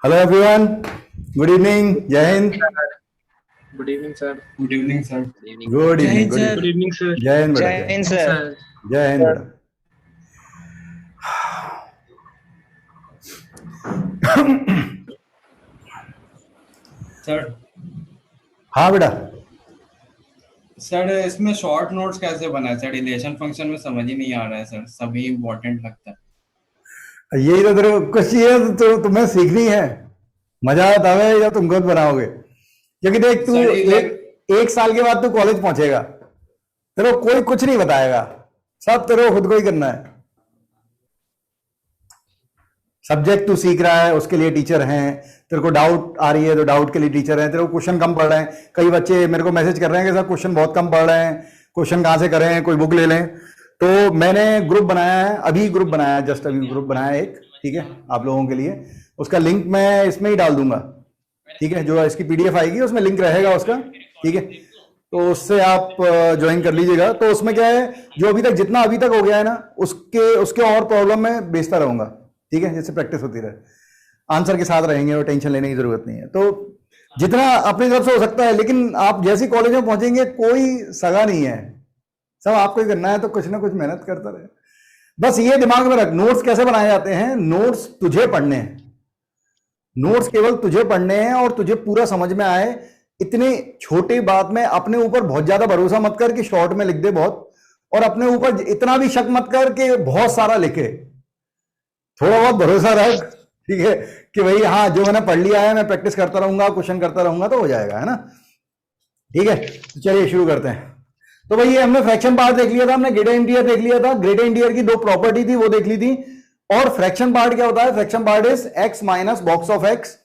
Hello everyone, good evening, जय हिंद। Good evening sir. Good evening sir. Good जय evening, हिंद good sir. Good evening. Evening sir. जय हिंद बेटा, जय जय हिंद हिंद। सर। सर जय हिंद बेटा। सर हाँ बेटा, सर इसमें शॉर्ट नोट्स कैसे बनाए सर? रिलेशन फंक्शन में समझ ही नहीं आ रहा है सर, सभी इम्पोर्टेंट लगता है। यही तो तेरे को कुछ चीजें तो तुम्हें सीखनी है। मजा आता है जब तुम खुद बनाओगे, क्योंकि देख तू सर एक साल के बाद तू कॉलेज पहुंचेगा, तेरे को कोई कुछ नहीं बताएगा, सब तेरे को खुद को ही करना है। सब्जेक्ट तू सीख रहा है, उसके लिए टीचर हैं। तेरे को डाउट आ रही है तो डाउट के लिए टीचर हैं। तेरे को क्वेश्चन कम पढ़ रहे हैं, कई बच्चे मेरे को मैसेज कर रहे हैं कि सर क्वेश्चन बहुत कम पढ़ रहे हैं, क्वेश्चन कहाँ से करें, कोई बुक ले लें। तो मैंने ग्रुप बनाया है, अभी ग्रुप बनाया है, जस्ट अभी ग्रुप बनाया है एक, ठीक है, आप लोगों के लिए। उसका लिंक मैं इसमें ही डाल दूंगा, ठीक है, जो इसकी पीडीएफ आएगी उसमें लिंक रहेगा उसका, ठीक है। तो उससे आप ज्वाइन कर लीजिएगा। तो उसमें क्या है, जो अभी तक जितना अभी तक हो गया है ना, उसके उसके और प्रॉब्लम में बेचता रहूंगा, ठीक है, जिससे प्रैक्टिस होती रहे। आंसर के साथ रहेंगे और टेंशन लेने की जरूरत नहीं है। तो जितना अपनी तरफ से हो सकता है, लेकिन आप जैसे कॉलेज में पहुंचेंगे कोई सगा नहीं है, सब आपको ही करना है। तो कुछ ना कुछ मेहनत करता रहे, बस ये दिमाग में रख। नोट्स कैसे बनाए जाते हैं? नोट्स तुझे पढ़ने हैं, नोट्स केवल तुझे पढ़ने हैं और तुझे पूरा समझ में आए। इतनी छोटी बात में अपने ऊपर बहुत ज्यादा भरोसा मत कर कि शॉर्ट में लिख दे बहुत, और अपने ऊपर इतना भी शक मत कर कि बहुत सारा लिखे। थोड़ा बहुत भरोसा रख, ठीक है, कि भाई हाँ जो मैंने पढ़ लिया है मैं प्रैक्टिस करता रहूंगा, क्वेश्चन करता रहूंगा तो हो जाएगा, है ना। ठीक है, तो चलिए शुरू करते हैं। तो भाई ये हमने फ्रैक्शन पार्ट देख लिया था, हमने ग्रेटर इंटीरियर देख लिया था, ग्रेटर इंटीरियर की दो प्रॉपर्टी थी वो देख ली थी। और फ्रैक्शन पार्ट क्या होता है? Fraction part is x minus box of x.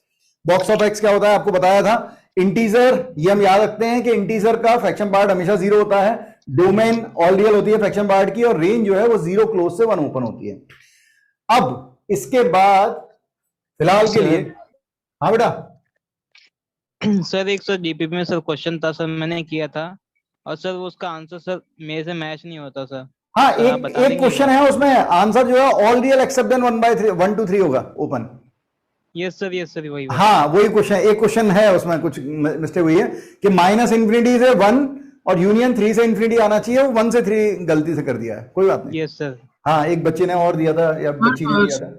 Box of x क्या होता है आपको बताया था। इंटीजर, ये हम याद रखते हैं कि इंटीजर का फ्रैक्शन पार्ट हमेशा जीरो होता है। डोमेन ऑल रियल होती है फ्रैक्शन पार्ट की, और रेंज जो है वो जीरो क्लोज से वन ओपन होती है। अब इसके बाद फिलहाल के लिए, हाँ बेटा। सर एक सर डीपीपी में सर क्वेश्चन था सर, मैंने किया था और सर वो उसका आंसर सर मेरे से मैच नहीं होता सर। हाँ, सर आप एक बता एक देंगे क्वेश्चन है उसमें, आंसर जो है all real except then 1/3 1 to 3 होगा ओपन। यस सर वही हाँ वही क्वेश्चन, एक क्वेश्चन है उसमें कुछ मिस्टेक हुई है कि माइनस इंफिनिटी से 1 और यूनियन 3 से इंफिनिटी आना चाहिए, वो 1 से 3 गलती से कर दिया है, कोई बात नहीं। Yes sir. हाँ, एक बच्चे ने और दिया था या बच्ची ने दिया था।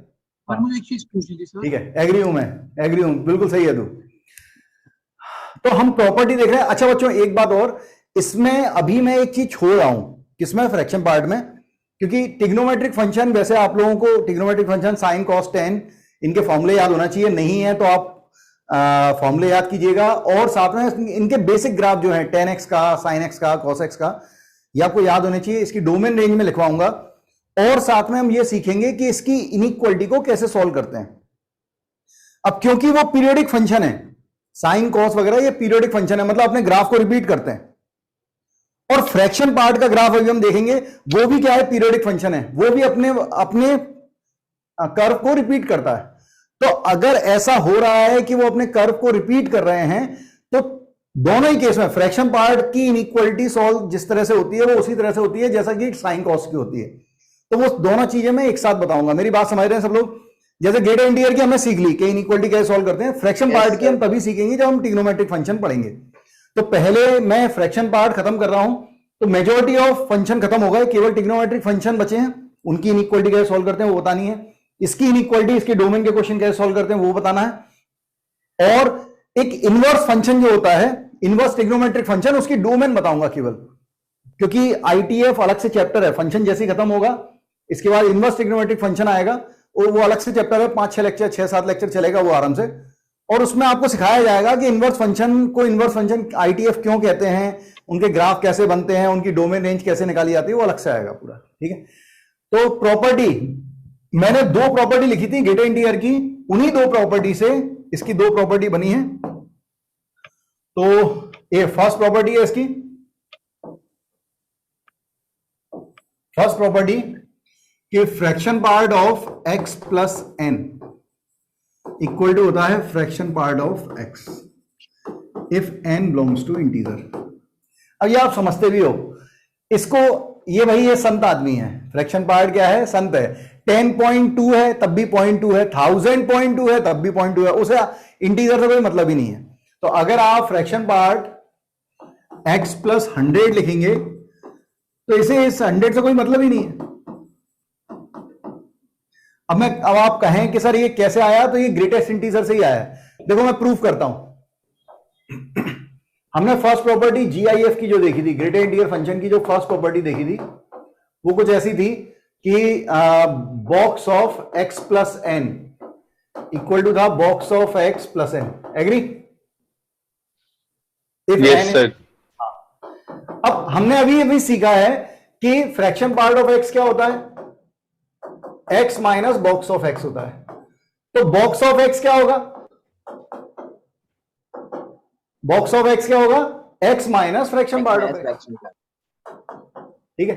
पर मुझे एक चीज पूछनी थी सर। ठीक है, एग्री हूं मैं, एग्री हूं, बिल्कुल सही है तू। तो हम प्रॉपर्टी देख रहे हैं। अच्छा बच्चों, एक बात और, इसमें अभी मैं एक चीज छोड़ रहा हूं, किसमें? फ्रैक्शन पार्ट में। क्योंकि ट्रिग्नोमेट्रिक फंक्शन, वैसे आप लोगों को trigonometric function sine cos tan इनके फॉर्मूले याद होना चाहिए, नहीं है तो आप फॉर्मूले याद कीजिएगा। और साथ में इनके बेसिक ग्राफ जो है टेन एक्स का, साइन एक्स का, कॉस एक्स का, ये आपको याद होने चाहिए। इसकी डोमेन रेंज में लिखवाऊंगा, और साथ में हम ये सीखेंगे कि इसकी इनइक्वालिटी को कैसे सॉल्व करते हैं। अब क्योंकि वो पीरियोडिक फंक्शन है, साइन कॉस वगैरह ये पीरियोडिक फंक्शन है, मतलब अपने ग्राफ को रिपीट करते हैं। और फ्रैक्शन पार्ट का ग्राफ अभी हम देखेंगे, वो भी क्या है? पीरियोडिक फंक्शन है, वो भी अपने अपने कर्व को रिपीट करता है। तो अगर ऐसा हो रहा है कि वो अपने कर्व को रिपीट कर रहे हैं, तो दोनों ही केस में फ्रैक्शन पार्ट की इनइक्वालिटी सॉल्व जिस तरह से होती है वो उसी तरह से होती है जैसा कि साइन कॉस की होती है। तो वो दोनों चीजें मैं एक साथ बताऊंगा। मेरी बात समझ रहे हैं सब लोग? जैसे ग्रेटर इंटीरियर की हमने सीख ली कि इनइक्वालिटी कैसे सॉल्व करते हैं, फ्रैक्शन पार्ट की हम तभी सीखेंगे जब हम ट्रिग्नोमेट्रिक फंक्शन पढ़ेंगे। तो पहले मैं फ्रैक्शन पार्ट खत्म कर रहा हूं, तो मेजॉरिटी ऑफ फंक्शन खत्म हो गए, केवल ट्रिग्नोमेट्रिक फंक्शन बचे हैं। उनकी इनइक्वालिटी कैसे सॉल्व करते हैं वो बतानी है, इसकी इनइक्वालिटी, इसके डोमेन के क्वेश्चन कैसे सॉल्व करते हैं वो बताना है। और एक इनवर्स फंक्शन जो होता है, इनवर्स ट्रिग्नोमेट्रिक फंक्शन, उसकी डोमेन बताऊंगा केवल, क्योंकि आईटीएफ अलग से चैप्टर है। फंक्शन जैसे ही खत्म होगा इसके बाद इनवर्स ट्रिग्नोमेट्रिक फंक्शन आएगा, और वो अलग से चैप्टर है, 5-6 लेक्चर, 6-7 लेक्चर चलेगा वो आराम से। और उसमें आपको सिखाया जाएगा कि इनवर्स फंक्शन को इनवर्स फंक्शन आईटीएफ क्यों कहते हैं, उनके ग्राफ कैसे बनते हैं, उनकी डोमेन रेंज कैसे निकाली जाती है, वो अलग से आएगा पूरा, ठीक है। तो प्रॉपर्टी, मैंने दो प्रॉपर्टी लिखी थी ग्रेटर इंटीरियर की, उन्हीं दो प्रॉपर्टी से इसकी दो प्रॉपर्टी बनी है। तो ये फर्स्ट प्रॉपर्टी है इसकी, फर्स्ट प्रॉपर्टी कि fraction part of x plus N equal to होता है fraction part of x if n belongs to integer. अब ये आप समझते भी हो इसको, ये भाई ये संत आदमी है, फ्रैक्शन पार्ट क्या है? संत है। 10.2 है तब भी 0.2 है, 1000.2 है तब भी 0.2 है, उसे इंटीजर से कोई मतलब ही नहीं है। तो अगर आप फ्रैक्शन पार्ट x प्लस 100 लिखेंगे तो इसे इस 100 से कोई मतलब ही नहीं है। अब आप कहें कि सर ये कैसे आया, तो ये ग्रेटेस्ट इंटीजर से ही आया है। देखो मैं प्रूफ करता हूं। हमने फर्स्ट प्रॉपर्टी GIF की जो देखी थी, ग्रेटेस्ट इंटीजर फंक्शन की जो फर्स्ट प्रॉपर्टी देखी थी, वो कुछ ऐसी थी कि box of x plus N equal to था box of x plus N. Agree? Yes, sir. अब हमने अभी सीखा है कि फ्रैक्शन पार्ट ऑफ x क्या होता है, x minus box of x होता है। तो बॉक्स ऑफ x क्या होगा, बॉक्स ऑफ x क्या होगा, x minus fraction part of x। ठीक है,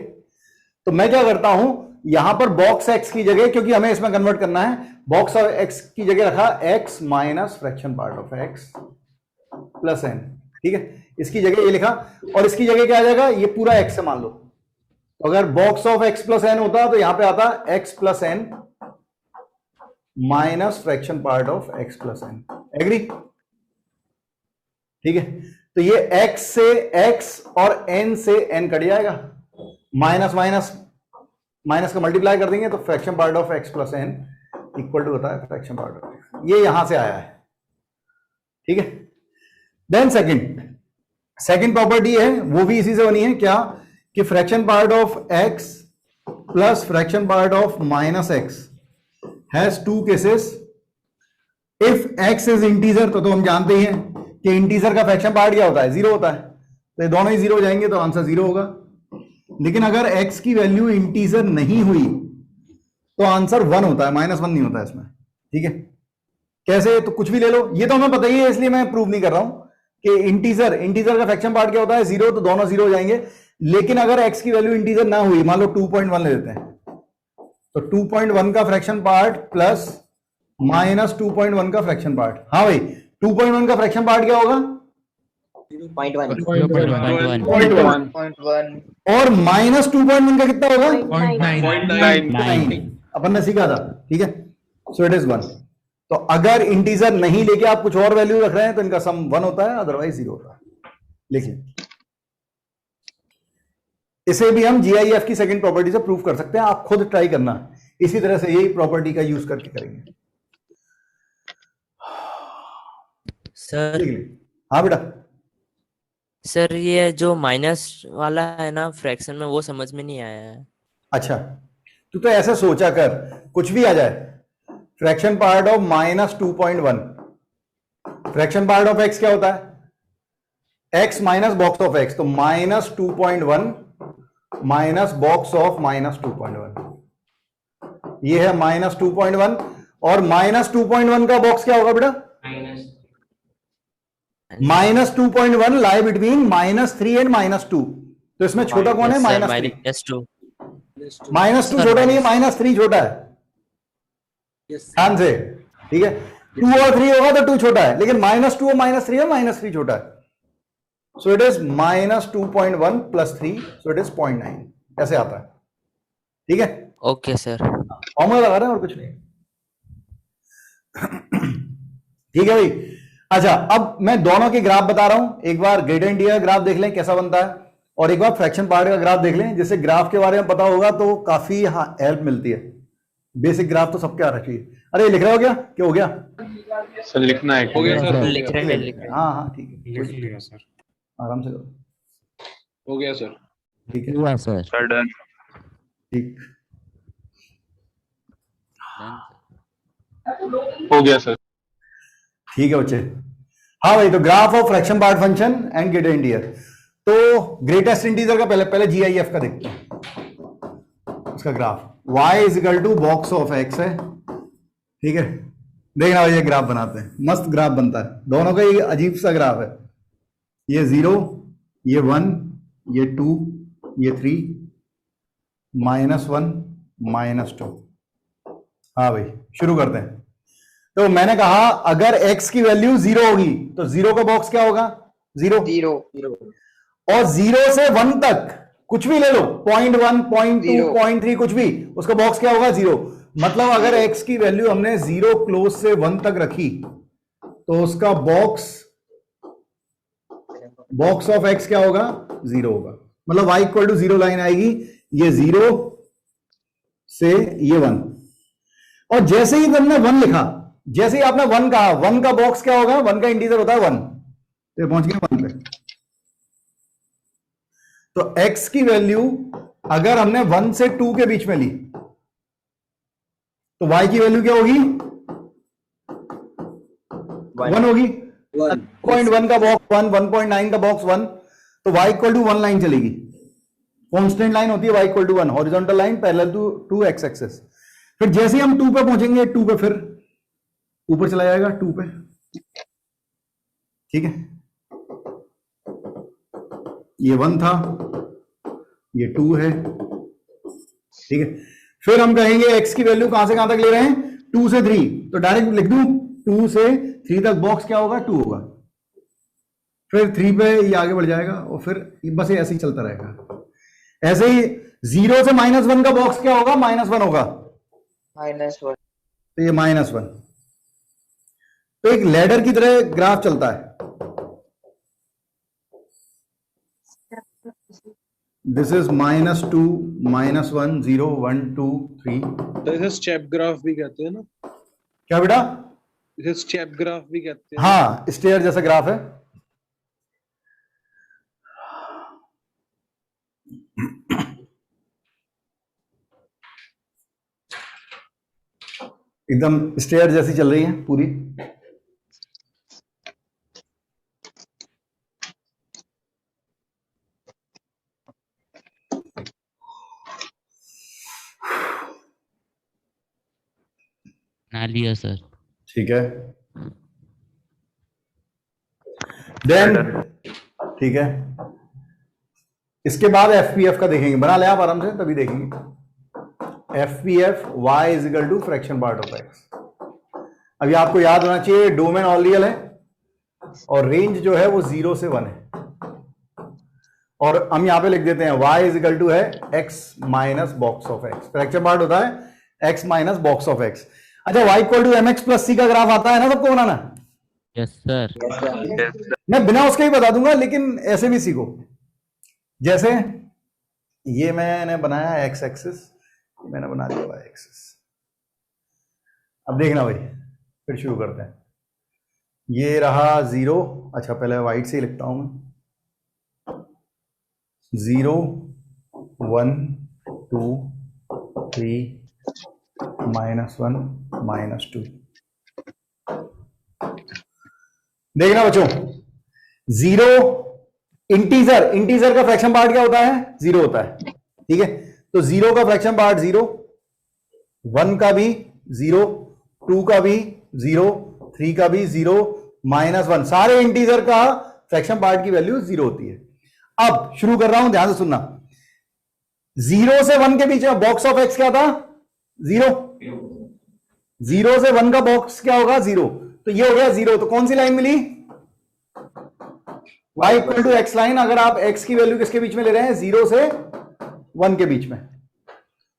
तो मैं क्या करता हूं, यहां पर बॉक्स x की जगह, क्योंकि हमें इसमें कन्वर्ट करना है, बॉक्स ऑफ x की जगह रखा x minus fraction part of x plus n। ठीक है, इसकी जगह ये लिखा, और इसकी जगह क्या आ जाएगा, ये पूरा x से मान लो। तो अगर box of x plus n होता तो यहां पे आता x plus n minus fraction part of x plus N. Agree? ठीक है, तो ये x से x और n से n कट जाएगा, माइनस माइनस माइनस का मल्टीप्लाई कर देंगे तो fraction part of x plus N equal to होता है फ्रैक्शन पार्ट ऑफ x। ये यहां से आया है। ठीक है, देन सेकंड प्रॉपर्टी है, वो भी इसी से बनी है, क्या कि fraction part of x plus fraction part of minus x has two cases. If x is integer, तो हम जानते ही हैं कि इंटीजर का फ्रैक्शन पार्ट क्या होता है, जीरो होता है, तो ये दोनों ही जीरो हो जाएंगे, तो आंसर जीरो होगा। लेकिन अगर x की वैल्यू इंटीजर नहीं हुई तो आंसर 1 होता है, -1 नहीं होता है इसमें। ठीक है, कैसे, तो कुछ भी ले लो, ये तो हमें पता ही है, इसलिए मैं प्रूव नहीं कर रहा हूं कि इंटीजर का फ्रैक्शन पार्ट क्या होता है, जीरो, तो दोनों जीरो हो जाएंगे। लेकिन अगर x की वैल्यू इंटीजर ना हुई, मान लो 2.1 ले लेते हैं, तो 2.1 का फ्रैक्शन पार्ट प्लस माइनस 2.1 का फ्रैक्शन पार्ट। हाँ भाई, 2.1 का फ्रैक्शन पार्ट क्या होगा, 0.1 और माइनस 2.1 का कितना होगा, 0.9 अपन ने सीखा था। ठीक है, सो इट इज 1। तो अगर इंटीजर नहीं लेके आप कुछ और वैल्यू रख रहे हैं तो इनका सम 1 होता है, अदरवाइज 0 होता है। लिखिए, इसे भी हम GIF की सेकंड प्रॉपर्टी से प्रूव कर सकते हैं, आप खुद ट्राई करना, इसी तरह से यही प्रॉपर्टी का यूज करके करेंगे। सर। हाँ बेटा। सर ये जो माइनस वाला है ना फ्रैक्शन में, वो समझ में नहीं आया है। अच्छा, तू तो ऐसा सोचा कर, कुछ भी आ जाए, fraction part of minus 2.1, fraction part of x क्या होता है, x minus box of x, तो minus 2.1 minus box of minus 2.1, ये है माइनस 2.1, और माइनस 2.1 का बॉक्स क्या होगा बेटा, माइनस 2.1 लाई बिटवीन -3 एंड -2, तो इसमें छोटा कौन है, -2। -2 छोटा नहीं है, -3 छोटा है, ध्यान से। ठीक है, 2 और 3 होगा तो 2 छोटा है, लेकिन -2 और -3 है, -3 छोटा है। सो it is -2.1 plus 3, so it is 0.9। ऐसे आता है। ठीक है, ओके सर, फॉर्मूला लगा रहे हैं और कुछ नहीं। ठीक है भाई। अच्छा, अब मैं दोनों के ग्राफ बता रहा हूं, एक बार ग्रेडियंट का ग्राफ देख लें कैसा बनता है, और एक बार फ्रैक्शन पार्ट का ग्राफ देख लें, जिससे ग्राफ के बारे में पता होगा तो काफी हेल्प मिलती है। बेसिक ग्राफ तो सबके आना चाहिए। अरे लिख रहा हो गया, क्या हो गया सर, लिखना है, हो गया सर, लिख रहे हैं। हाँ हाँ ठीक है, लिख लिया सर, आराम से करो। हो गया सर, ठीक है सर डन। ठीक, हो गया सर। ठीक है बच्चे। हाँ भाई, तो graph of fraction part function and greatest integer. तो ग्रेटेस्ट इंटीजर का पहले GIF का देखते हैं, उसका graph y is equal to box of x है। ठीक है, देखना भाई, ये ग्राफ बनाते हैं, मस्त ग्राफ बनता है, दोनों का ये अजीब सा ग्राफ है, ये 0, ये 1, ये 2, ये 3, -1, -2। हाँ भाई, शुरू करते हैं। तो मैंने कहा अगर x की वैल्यू 0 होगी तो 0 का बॉक्स क्या होगा, 0, और 0 से 1 तक कुछ भी ले लो, 0.1, 0.2, 0.3, कुछ भी, उसका बॉक्स क्या होगा, 0। मतलब अगर x की वैल्यू हमने 0 क्लोज से 1 तक रखी तो उसका बॉक्स ऑफ x क्या होगा? 0 होगा। मतलब y इक्वल टू 0 लाइन आएगी, ये 0 से ये 1, और जैसे ही हमने 1 लिखा, जैसे ही आपने 1 कहा, 1 का बॉक्स क्या होगा? 1 का इंटीजर होता है 1, तो पहुंच गए 1 पे। तो x की वैल्यू अगर हमने 1 से 2 के बीच में ली तो y की वैल्यू क्या होगी? 1 होगी। 1.1 का बॉक्स 1, 1.9 का बॉक्स 1, तो y इक्वल टू 1 लाइन चलेगी। कांस्टेंट लाइन होती है y equal to 1, horizontal line parallel to x axis. फिर जैसे ही हम 2 पे पहुंचेंगे, 2 पे फिर ऊपर चला जाएगा 2 पे, ठीक है। ये 1 था, ये 2 है, ठीक है। फिर हम कहेंगे x की वैल्यू कहां से कहां तक ले रहे हैं? 2 से 3, तो डायरेक्ट लिख दूं 2 से 3 तक बॉक्स क्या होगा? 2 होगा। फिर 3 पे ये आगे बढ़ जाएगा और फिर बस ये ऐसे ही चलता रहेगा। ऐसे ही 0 से -1 का बॉक्स क्या होगा? -1 होगा, -1। तो ये -1। तो एक लैडर की तरह ग्राफ चलता है। This is -2, -1, 0, 1, 2, 3। तो इसे स्टेप ग्राफ भी कहते हैं ना? क्या बेटा? इसे स्टेप ग्राफ भी कहते हैं। हाँ, स्टेयर जैसा ग्राफ है। एकदम स्टेयर जैसी चल रही है पूरी। ना लिया सर। ठीक है, देन ठीक है, इसके बाद एफपीएफ का देखेंगे। बना लिया आप आराम से, तभी देखेंगे। FPF y is equal to fraction part of x। अभी आपको याद होना चाहिए डोमेन ऑल रियल है और रेंज जो है वो 0 से 1 है, और हम यहां पे लिख देते हैं y इज इक्वल टू है x minus box of x। Fraction part होता है x minus box of x। अच्छा, y equal to mx plus c का ग्राफ आता है ना सबको बनाना? Yes sir. मैं बिना उसके ही बता दूंगा, लेकिन ऐसे भी सीखो। जैसे ये मैंने बनाया x एक्सिस, मैंने बना दिया y एक्सिस। अब देखना भाई, फिर शुरू करते हैं। ये रहा 0। अच्छा, पहले वाइट से ही लिखता हूं मैं। 0, 1, 2, 3, -1, -2। देखना बच्चों, 0 इंटीजर का फ्रैक्शन पार्ट क्या होता है? 0 होता है, ठीक है। तो 0 का फ्रैक्शन पार्ट 0, 1 का भी 0, 2 का भी 0, 3 का भी 0, -1, सारे इंटीजर का फ्रैक्शन पार्ट की वैल्यू 0 होती है। अब शुरू कर रहा हूं, ध्यान से सुनना। 0 से 1 के बीच में बॉक्स ऑफ x क्या था? 0। 0 से 1 का बॉक्स क्या होगा? 0। तो ये हो गया 0। तो कौन सी लाइन मिली? y equal to x line. अगर आप x की वैल्यू किसके बीच में ले रहे हैं? 0 से 1 के बीच में,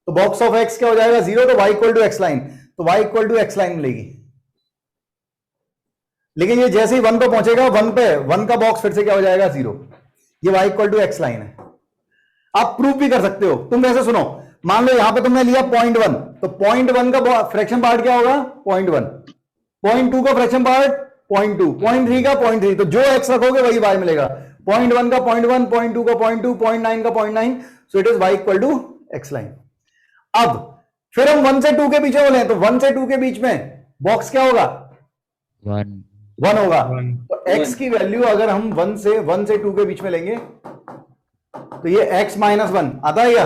तो बॉक्स ऑफ x क्या हो जाएगा? 0। तो y equal to x line, तो y equal to x line मिलेगी। लेकिन ये जैसे ही 1 पे पहुंचेगा, 1 पे 1 का बॉक्स फिर से क्या हो जाएगा? 0। ये y equal to x line है। आप प्रूफ भी कर सकते हो। तुम ऐसे सुनो, मान लो यहां पे तुमने लिया 0.1, तो 0.1 का फ्रैक्शन पार्ट क्या होगा? 0.1। 0.2 का फ्रैक्शन पार्ट 0.2, 0.3 का 0.3, तो जो x रखोगे वही y मिलेगा। 0.1 का 0.1, 0.2 का 0.2, 0.9 का 0.9, so it is y equal to x line. अब फिर हम 1 से 2 के बीच में बोले, तो 1 से 2 के बीच में बॉक्स क्या होगा? 1 होगा। तो x की वैल्यू अगर हम 1 से 2 के बीच में लेंगे तो ये x -1 आता है क्या?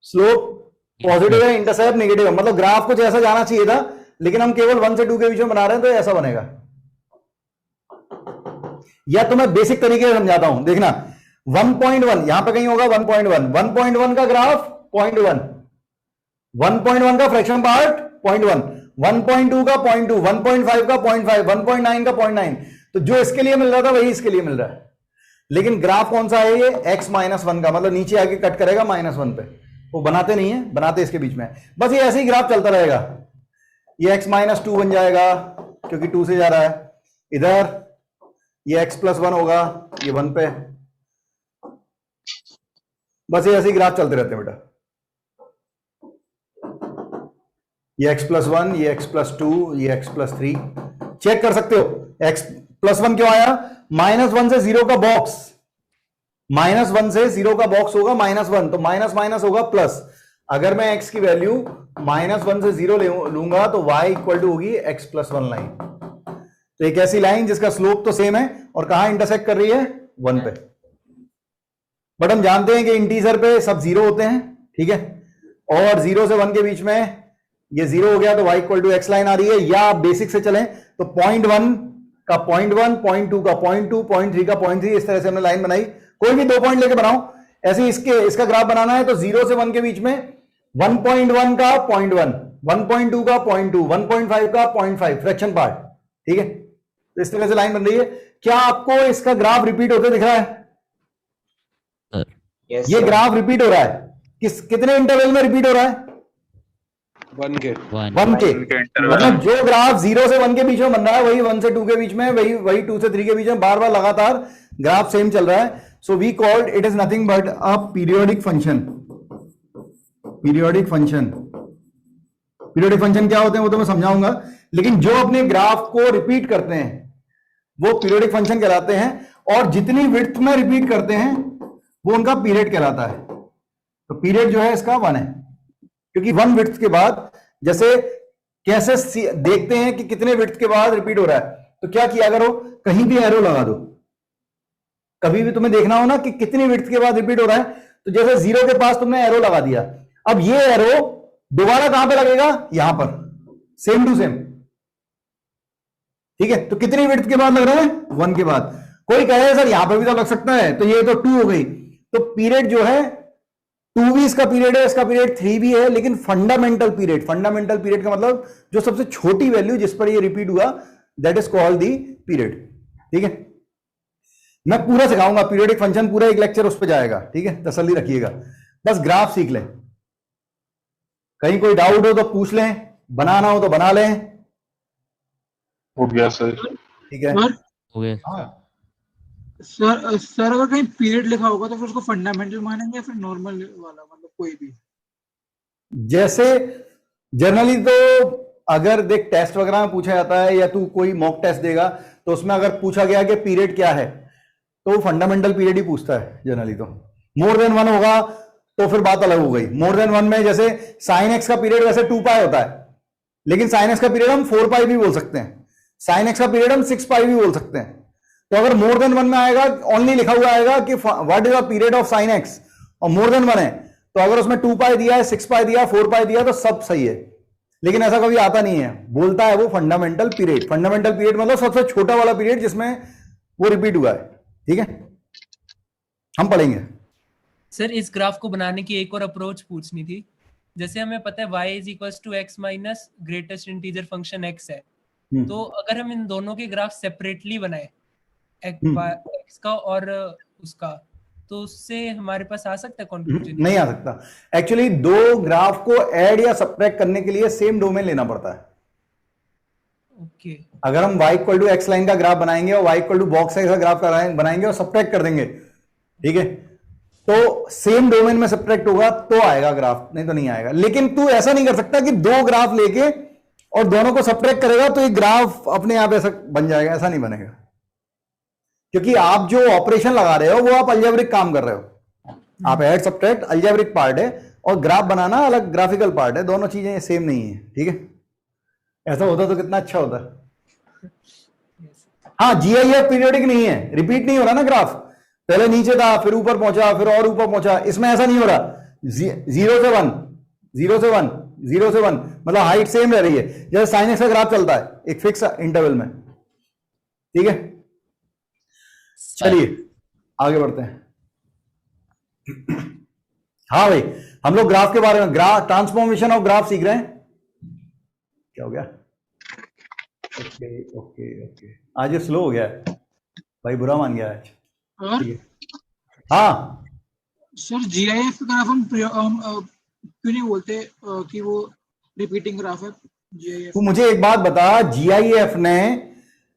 स्लोप पॉजिटिव है, इंटरसेप्ट नेगेटिव है, मतलब ग्राफ कुछ ऐसा जाना चाहिए था, लेकिन हम केवल 1 से 2 के बीच में बना रहे हैं तो ऐसा बनेगा। या तो मैं बेसिक तरीके से समझाता हूं, देखना। 1.1 यहां पे कहीं होगा 1.1, 1.1 का ग्राफ 0.1, 1.1 का फ्रैक्शन पार्ट 0.1, 1.2 का 0.2, 1.5 का 0.5, 1.9 का 0.9, तो जो इसके लिए मिल रहा था वही इसके लिए मिल रहा है। लेकिन ग्राफ कौन सा है? ये x -1 का, मतलब नीचे आके कट करेगा -1 पे। वो बनाते नहीं है, बनाते इसके बीच में। बस ये ऐसे ही ग्राफ चलता रहेगा, ये x-2 बन जाएगा क्योंकि 2 से जा रहा है, इधर ये x+1 होगा, ये 1 पे। बस ये ऐसे ही ग्राफ चलते रहते हैं बेटा, ये x+1, ये x+2, ये x+3। चेक कर सकते हो x+1 क्यों आया, -1 से 0 का बॉक्स, -1 से 0 का बॉक्स होगा -1, तो माइनस माइनस होगा प्लस। अगर मैं x की वैल्यू -1 से 0 लूंगा तो y इक्वल टू होगी x+1 लाइन। तो एक ऐसी लाइन जिसका स्लोप तो सेम है और कहां इंटरसेक्ट कर रही है, 1 पे। बट हम जानते हैं कि इंटीजर पे सब 0 होते हैं, ठीक है, और 0 से 1 के बीच में ये 0 हो गया तो y equal to x line आ रही है। या आप बेसिक से चलें तो 0.1 का 0.1, 0.2 का 0.2, 0.3 का 0.3, इस तरह से हमने लाइन बनाई। कोई भी 2 पॉइंट लेके बनाओ, ऐसे ही इसका ग्राफ बनाना है तो 0 से 1 के बीच में 1.1 का 0.1, 1.2 का 0.2, 1.5 का 0.5 फ्रैक्शन पार्ट, ठीक है। तो इस तरह से लाइन बन रही है। क्या आपको इसका ग्राफ रिपीट होते दिख रहा है? Yes, ये sir. ग्राफ रिपीट हो रहा है, कितने इंटरवल में रिपीट हो रहा है? 1 के 1 के। मतलब जो ग्राफ 0 से 1 के बीच में बन रहा है वही 1 से 2 के बीच में, वही 2 से 3 के बीच में बार बार लगातार ग्राफ सेम चल रहा है। So we called it is nothing but a periodic function. Periodic function क्या होते हैं वो तो मैं समझाऊंगा, लेकिन जो अपने ग्राफ को रिपीट करते हैं वो पीरियोडिक फंक्शन कहलाते हैं, और जितनी विड्थ में रिपीट करते हैं वो उनका पीरियड कहलाता है। तो पीरियड जो है इसका 1 है, क्योंकि 1 विड्थ के बाद, जैसे कैसे देखते हैं कि कितने विड्थ के बाद रिपीट हो रहा है, तो क्या किया करो, कहीं भी एरो लगा दो। कभी भी तुम्हें देखना हो ना कि कितनी विड्थ के बाद रिपीट हो रहा है, तो जैसे 0 के पास तुमने एरो लगा दिया, अब ये एरो दोबारा कहां पे लगेगा, यहां पर, सेम टू सेम, ठीक है। तो कितनी विड्थ के बाद लग रहा है, 1 के बाद। कोई कहे सर यहां पर भी तो लग सकता है, तो ये तो 2 हो गई। तो पीरियड जो है 2 भी इसका पीरियड है, इसका पीरियड 3 भी है, लेकिन फंडामेंटल पीरियड का मतलब जो सबसे छोटी वैल्यू जिस पर ये रिपीट हुआ, that is called the period, ठीक है। मैं पूरा सिखाऊंगा पीरियोडिक फंक्शन, पूरा एक लेक्चर उस पर जाएगा, ठीक है, तसल्ली रखिएगा। बस ग्राफ सीख लें, कहीं कोई डाउट हो तो पूछ लें, बनाना हो तो बना लें। हो गया सर। ठीक है, सर हो गया। हाँ सर अगर कहीं पीरियड लिखा होगा तो फिर उसको फंडामेंटल मानेंगे या फिर नॉर्मल वाला, मतलब कोई भी? जैसे जनरली तो अगर देख टेस्ट वगैरह में पूछा जाता है या तू कोई मॉक टेस्ट देगा तो उसमें अगर पूछा गया कि पीरियड क्या है तो वो फंडामेंटल पीरियड ही पूछता है जनरली। तो मोर देन 1 होगा तो फिर बात अलग हो गई। मोर देन 1 में जैसे साइन एक्स का पीरियड वैसे 2 पाई होता है, लेकिन साइन एक्स का पीरियड हम 4 पाई भी बोल सकते हैं, साइन एक्स का पीरियड हम 6 पाई भी बोल सकते हैं। तो अगर मोर देन 1 में आएगा, ओनली लिखा हुआ आएगा कि what is the period of sine x, और मोर देन 1 है तो अगर उसमें 2 पाई दिया है, 6 पाई दिया, 4 पाई दिया तो सब सही है। लेकिन ऐसा कभी आता नहीं है, बोलता है वो फंडामेंटल पीरियड। फंडामेंटल पीरियड मतलब सबसे छोटा वाला पीरियड जिसमें वो रिपीट हुआ है, ठीक है, हम पढ़ेंगे। सर इस ग्राफ को बनाने की एक और अप्रोच पूछनी थी। जैसे हमें पता है y is equals to x minus greatest integer function x है, तो अगर हम इन दोनों के ग्राफ सेपरेटली बनाए x का और उसका, तो उससे हमारे पास आ सकता है कंक्लूजन? नहीं आ सकता। एक्चुअली दो ग्राफ को ऐड या सब्ट्रैक्ट करने के लिए सेम डोमेन लेना पड़ता है। ओके। अगर हम y equal to x line का ग्राफ बनाएंगे और y equal to box size का ग्राफ बनाएंगे और सब्ट्रैक्ट कर देंगे, ठीक है, तो सेम डोमेन में सब्ट्रैक्ट होगा तो आएगा ग्राफ, नहीं तो नहीं आएगा। लेकिन तू ऐसा नहीं कर सकता कि दो ग्राफ लेके और दोनों को सब्ट्रैक्ट करेगा तो एक ग्राफ अपने आप ऐसा बन जाएगा, ऐसा नहीं बनेगा। क्योंकि आप जो ऑपरेशन लगा रहे हो वो आप अलजेब्रिक काम कर रहे हो, आप ऐड सब्ट्रैक्ट अलजेब्रिक पार्ट है और ग्राफ बनाना अलग ग्राफिकल पार्ट है, दोनों चीजें सेम नहीं है, ठीक है। ऐसा होता तो कितना अच्छा होता। हाँ, GIF पीरियोडिक नहीं है, रिपीट नहीं हो रहा ना ग्राफ, पहले नीचे था फिर ऊपर पहुंचा फिर और ऊपर पहुंचा, इसमें ऐसा नहीं हो रहा। 0 से 1 0 से 1 0 से 1 मतलब हाइट सेम रह रही है, जैसे साइन एक्स का ग्राफ चलता है एक फिक्स इंटरवल में, ठीक है। चलिए आगे बढ़ते हैं। हाँ भाई, हम लोग ग्राफ के बारे में, ग्राफ ट्रांसफॉर्मेशन ऑफ ग्राफ सीख रहे हैं। क्या हो गया? ओके ओके ओके, आज ये स्लो हो गया है भाई, बुरा मान गया आज। हाँ सर GIF ग्राफ हम क्यों नहीं बोलते कि वो रिपीटिंग ग्राफ है GIF? तू मुझे एक बात बता, GIF ने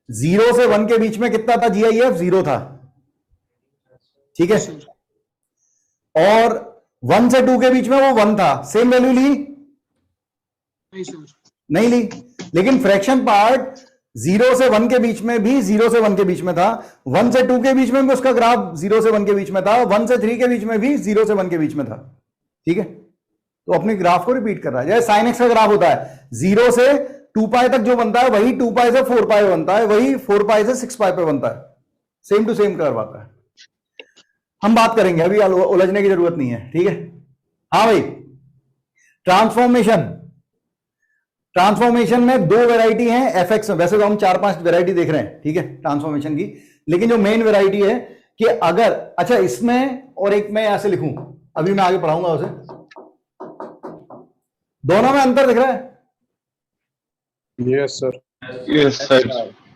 0 से 1 के बीच में कितना था? GIF 0 था, ठीक है, और 1 से 2 के बीच में वो 1 था, सेम वैल्यू ली? नहीं सर। नहीं ली। लेकिन फ्रैक्शन पार्ट 0 से 1 के बीच में भी 0 से 1 के बीच में था, 1 से 2 के बीच में भी उसका ग्राफ 0 से 1 के बीच में था, 1 से 3 के बीच में भी 0 से 1 के बीच में था, ठीक है। तो अपने ग्राफ को रिपीट कर रहा है। जैसे साइन एक्स का ग्राफ होता है, 0 से 2 पाई तक जो बनता है वही 2 पाई से 4 पाई बनता है, वही 4 पाई से 6 पाई पे बनता है, सेम टू सेम कर्व आता है। हम बात करेंगे, अभी उलझने की जरूरत नहीं है, ठीक है। हाँ भाई, ट्रांसफॉर्मेशन में 2 वैरायटी हैं एफएक्स में। वैसे तो हम 4-5 वैरायटी देख रहे हैं, ठीक है, ट्रांसफॉर्मेशन की, लेकिन जो मेन वैरायटी है कि अगर, अच्छा इसमें और एक मैं ऐसे लिखूं, अभी मैं आगे पढ़ाऊंगा उसे, दोनों में अंतर दिख रहा है? Yes sir. Yes sir.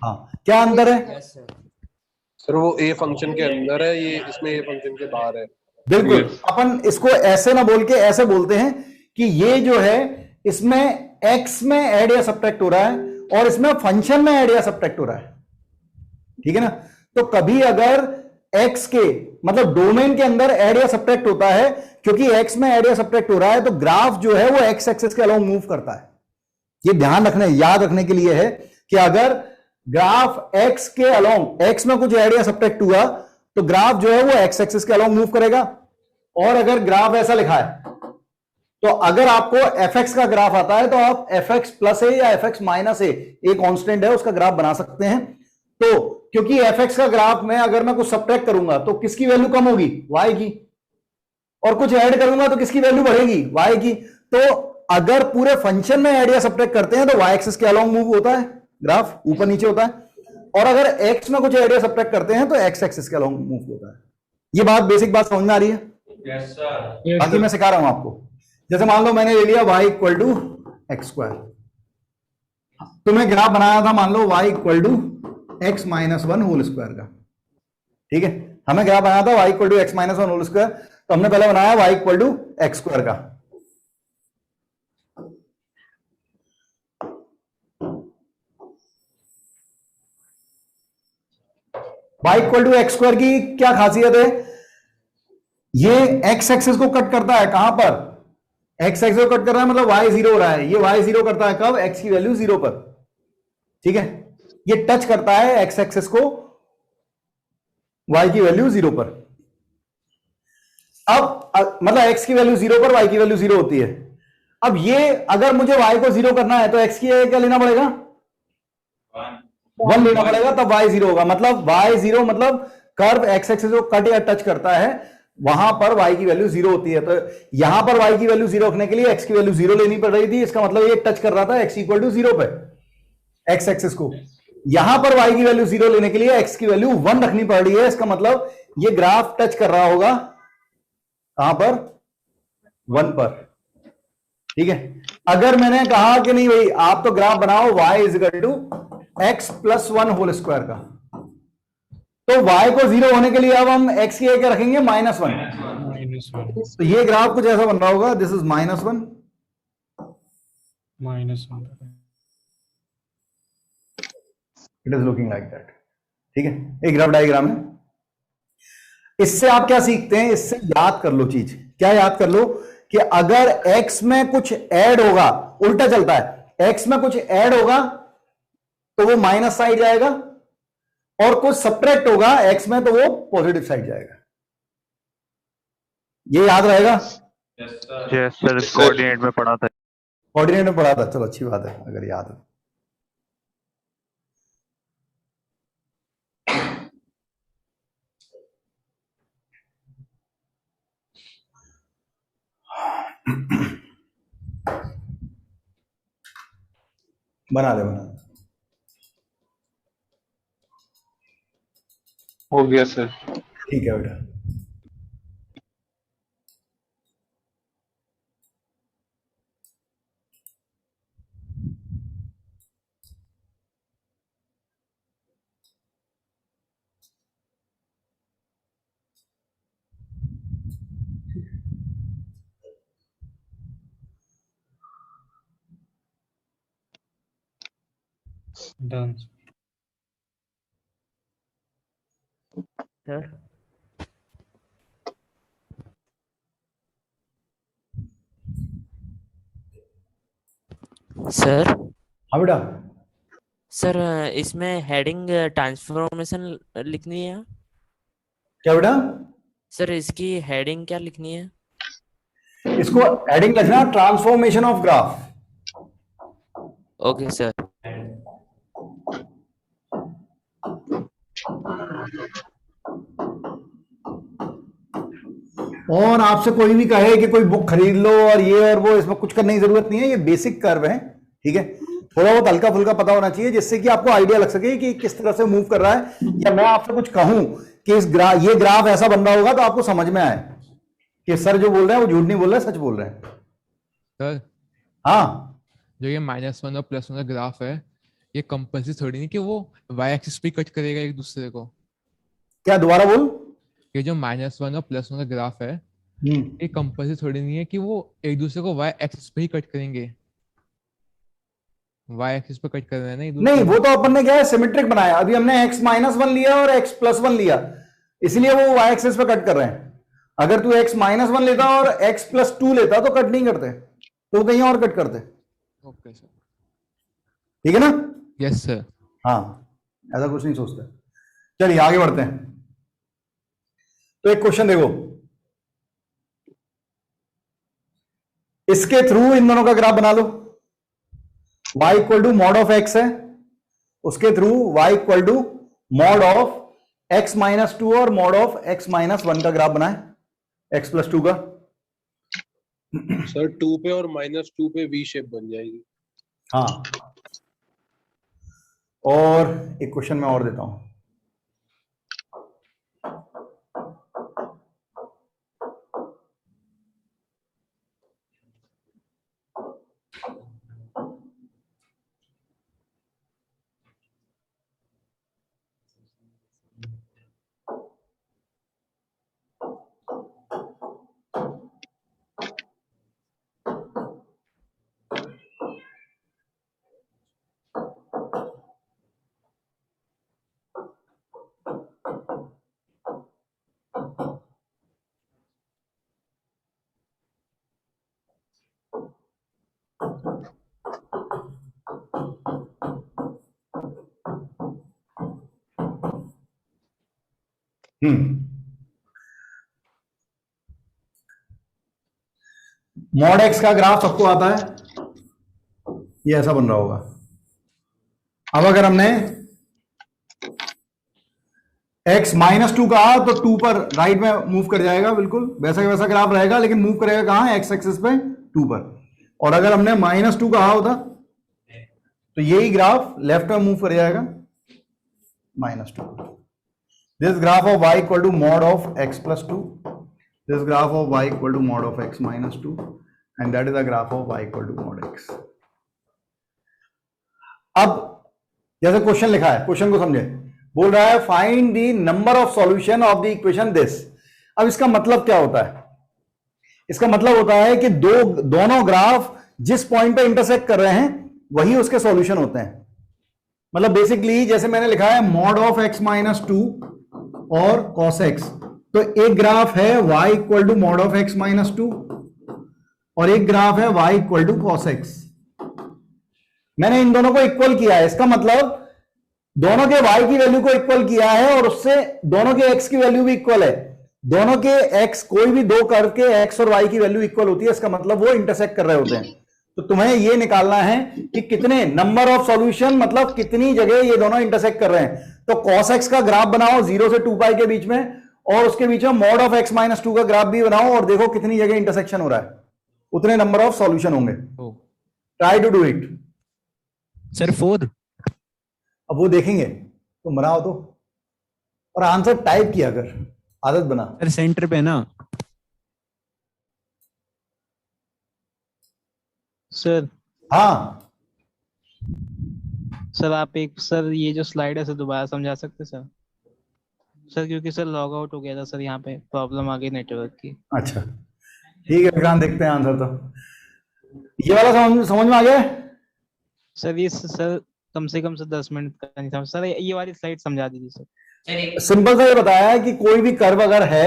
हाँ, क्या अंतर है? सर वो ए फंक्शन के अंदर है, ये इसमें ए फंक्शन के बाहर है। बिल्कुल। अपन इसको ऐसे ना बोल के ऐसे बोलते हैं कि ये जो है इसमें x में ऐड या सब्ट्रैक्ट हो रहा है और इसमें फंक्शन में ऐड या सब्ट्रैक्ट हो रहा है, ठीक है ना। तो कभी अगर x के मतलब डोमेन के अंदर ऐड या सब्ट्रैक्ट होता है, क्योंकि x में ऐड या सब्ट्रैक्ट हो रहा है, तो ग्राफ जो है वो x एक्सिस के अलोंग मूव करता है। ये ध्यान रखने, याद रखने के लिए है कि अगर ग्राफ x के अलोंग, x में कुछ ऐड या सब्ट्रैक्ट हुआ तो ग्राफ जो है वो x एक्सिस के अलोंग मूव करेगा। और अगर ग्राफ ऐसा लिखा है, तो अगर आपको fx का ग्राफ आता है तो आप fx प्लस ए या fx माइनस ए, एक कांस्टेंट है, उसका ग्राफ बना सकते हैं। तो क्योंकि fx का ग्राफ में अगर मैं कुछ सब्ट्रैक्ट करूंगा तो किसकी वैल्यू कम होगी? y की। और कुछ ऐड करूंगा तो किसकी वैल्यू बढ़ेगी? y की। तो अगर पूरे फंक्शन में ऐड या सब्ट्रैक्ट करते हैं तो y एक्सिस के अलोंग मूव होता है, ग्राफ ऊपर नीचे होता है। और अगर x में कुछ ऐड या सब्ट्रैक्ट करते हैं तो x एक्सिस के अलोंग मूव होता है। ये बात, बेसिक बात समझ में आ रही है? Yes sir. बाकी मैं सिखा रहा हूं आपको। जैसे मान लो मैंने ले लिया y equal to x square, तो मैं ग्राफ बनाया था मान लो y equal to x minus 1 whole square का, ठीक है। हमें ग्राफ बनाया था y equal to x minus 1 whole square, तो हमने पहले बनाया y equal to x square का। y equal to x square की क्या खासियत है? ये x एक्सिस को कट करता है, कहां पर? x एक्सिस को कट कर रहा है, मतलब y 0 हो रहा है। ये y 0 करता है कब? x की वैल्यू 0 पर, ठीक है। ये टच करता है x एक्सिस को y की वैल्यू 0 पर। अब मतलब x की वैल्यू 0 पर y की वैल्यू 0 होती है। अब ये अगर मुझे y को 0 करना है तो x की जगह क्या लेना पड़ेगा? 1 लेना पड़ेगा, तब y 0 होगा। मतलब y 0 मतलब कर्व x एक्सिस को कट या टच करता है, वहां पर y की वैल्यू 0 होती है। तो यहां पर y की वैल्यू 0 रखने के लिए x की वैल्यू 0 लेनी पड़ रही थी। इसका मतलब ये टच कर रहा था x इक्वल टू 0 पे, x एक्सिस को। यहां पर y की वैल्यू 0 लेने के लिए x की वैल्यू 1 रखनी पड़ रही है। इसका मतलब ये ग्राफ टच कर रहा होगा कहां पर? 1 पर, ठीक है। अगर मैंने कहा कि नहीं भाई आप तो ग्राफ बनाओ y is equal to x plus 1 whole square का, तो y को 0 होने के लिए अब हम x की क्या रखेंगे? -1। तो ये ग्राफ कुछ ऐसा बन रहा होगा, this is -1 it is looking like that, ठीक है। एक ग्राफ डायग्राम है। इससे आप क्या सीखते हैं? इससे याद कर लो चीज, क्या याद कर लो कि अगर x में कुछ ऐड होगा, उल्टा चलता है, x में कुछ ऐड होगा तो वो माइनस साइड जाएगा, और कुछ सब्ट्रैक्ट होगा x में तो वो पॉजिटिव साइड जाएगा। ये याद रहेगा? यस सर, कोऑर्डिनेट में पढ़ा था। कोऑर्डिनेट में पढ़ा था, चलो अच्छी बात है अगर याद है। बना दे, बना दे। हो गया सर। ठीक है बेटा। डन। सर सर हाँ बेटा, सर इसमें हेडिंग ट्रांसफॉर्मेशन लिखनी है क्या बेटा? सर, इसकी हेडिंग क्या लिखनी है? इसको हेडिंग लिखना transformation of graph. Okay sir. और आपसे कोई भी कहे कि कोई बुक खरीद लो और ये और वो, इसमें कुछ करने की जरूरत नहीं है, ये बेसिक कर्व है, ठीक है। थोड़ा बहुत हल्का फुल्का पता होना चाहिए जिससे कि आपको आइडिया लग सके कि किस तरह से मूव कर रहा है, या मैं आपसे कुछ कहूं कि ये ग्राफ ऐसा बन रहा होगा तो आपको समझ में आए कि सर जो बोल रहे हैं वो झूठ नहीं बोल रहे हैं, सच बोल रहे हैं। सर हाँ, जो ये -1 और +1 का ग्राफ है, ये कंपल्सरी थोड़ी नहीं कि वो y एक्सिस पे कट करेगा एक दूसरे को। क्या? दोबारा बोल। ये जो -1 और +1 का ग्राफ है, ये कंपल्सरी थोड़ी नहीं है कि वो एक दूसरे को y एक्सिस पे ही कट करेंगे। y एक्सिस पे कट कर रहे हैं ना एक दूसरे नहीं, को। वो तो अपन ने क्या है, सिमेट्रिक बनाया। अभी हमने x-1 लिया और x+1 लिया, इसलिए वो y एक्सिस पे कट कर रहे हैं। अगर तू x-1 लेता और x+2 लेता तो कट नहीं करते, तो कहीं और कट करते। ओके सर, ठीक है ना? Yes sir. हाँ, ऐसा कुछ नहीं सोचते। चलिए आगे बढ़ते हैं। तो एक क्वेश्चन देखो, इसके थ्रू इन दोनों का ग्राफ बना लो। y equal to mod of x है, उसके through y equal to mod of x-2 और मॉड ऑफ x-1 का ग्राफ बनाए, x+2 का। सर 2 पे और -2 पे वी शेप बन जाएगी। हाँ, और एक क्वेश्चन मैं और देता हूं। मॉड एक्स का ग्राफ सबको आता है, ये ऐसा बन रहा होगा। अब अगर हमने x-2 कहा तो 2 पर राइट में मूव कर जाएगा, बिल्कुल वैसा का वैसा ग्राफ रहेगा, लेकिन मूव करेगा कहां? x एक्सिस पे 2 पर। और अगर हमने -2 कहा होता तो यही ग्राफ लेफ्ट में मूव कर जाएगा, -2। This graph of y equal to mod of x+2, this graph of y equal to mod of x-2, and that is the graph of y equal to mod x. अब जैसे question लिखा है, question को समझे, बोल रहा है find the number of solution of the equation this. अब इसका मतलब क्या होता है? इसका मतलब होता है कि दोनों ग्राफ जिस पॉइंट पे इंटरसेक्ट कर रहे हैं वही उसके सॉल्यूशन होते हैं। मतलब बेसिकली जैसे मैंने लिखा है मॉड ऑफ x-2 और cos x, तो एक ग्राफ है y equal to mod of x-2 और एक ग्राफ है y equal to cos x। मैंने इन दोनों को इक्वल किया है, इसका मतलब दोनों के y की वैल्यू को इक्वल किया है और उससे दोनों के x की वैल्यू भी इक्वल है। दोनों के x, कोई भी दो कर्व के x और y की वैल्यू इक्वल होती है, इसका मतलब वो इंटरसेक्ट कर रहे होते हैं। तो तुम्हें ये निकालना है कि कितने नंबर ऑफ सॉल्यूशन, मतलब कितनी जगह ये दोनों इंटरसेक्ट कर रहे हैं। तो cos x का ग्राफ बनाओ 0 से 2 पाई के बीच में, और उसके बीच में मॉड ऑफ x-2 का ग्राफ भी बनाओ और देखो कितनी जगह इंटरसेक्शन हो रहा है, उतने नंबर ऑफ सॉल्यूशन होंगे। Try to do it sir 4। अब वो देखेंगे, तुम बनाओ तो, और आंसर टाइप किया कर, आदत बना। सर सेंटर पे ना। सर हाँ सर आप एक सर ये जो स्लाइड है सर दोबारा समझा सकते सर? सर क्योंकि सर लॉग आउट हो गया था सर, यहाँ पे प्रॉब्लम आ गई नेटवर्क की। अच्छा ठीक है विक्रांत, देखते हैं आंसर। तो ये वाला समझ में आ गया सर? ये सर कम से कम सर 10 मिनट का नहीं था सर। ये वाली स्लाइड समझा दीजिए सर। सिंपल सा ये बताया है कि कोई भी कर्व अगर है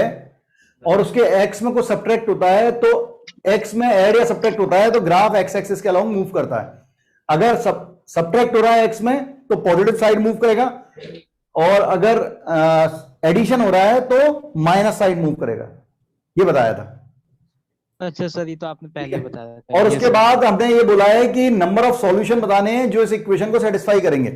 और उसके एक्स में कुछ सब्ट्रैक्ट होता है तो एक्स में ऐड या सब्ट्रैक्ट होता है तो ग्राफ एक्स एक्सिस के अलाउंग मूव करता है। अगर सब्ट्रैक्ट हो रहा है एक्स में तो पॉजिटिव साइड मूव करेगा, और अगर एडिशन हो रहा है तो माइनस साइड मूव करेगा। ये बताया था। अच्छा सर, ये तो आपने पहले बताया था। और उसके बाद हमने ये बोला है कि नंबर ऑफ सॉल्यूशन बताने हैं जो इस इक्वेशन को सेटिस्फाई करेंगे।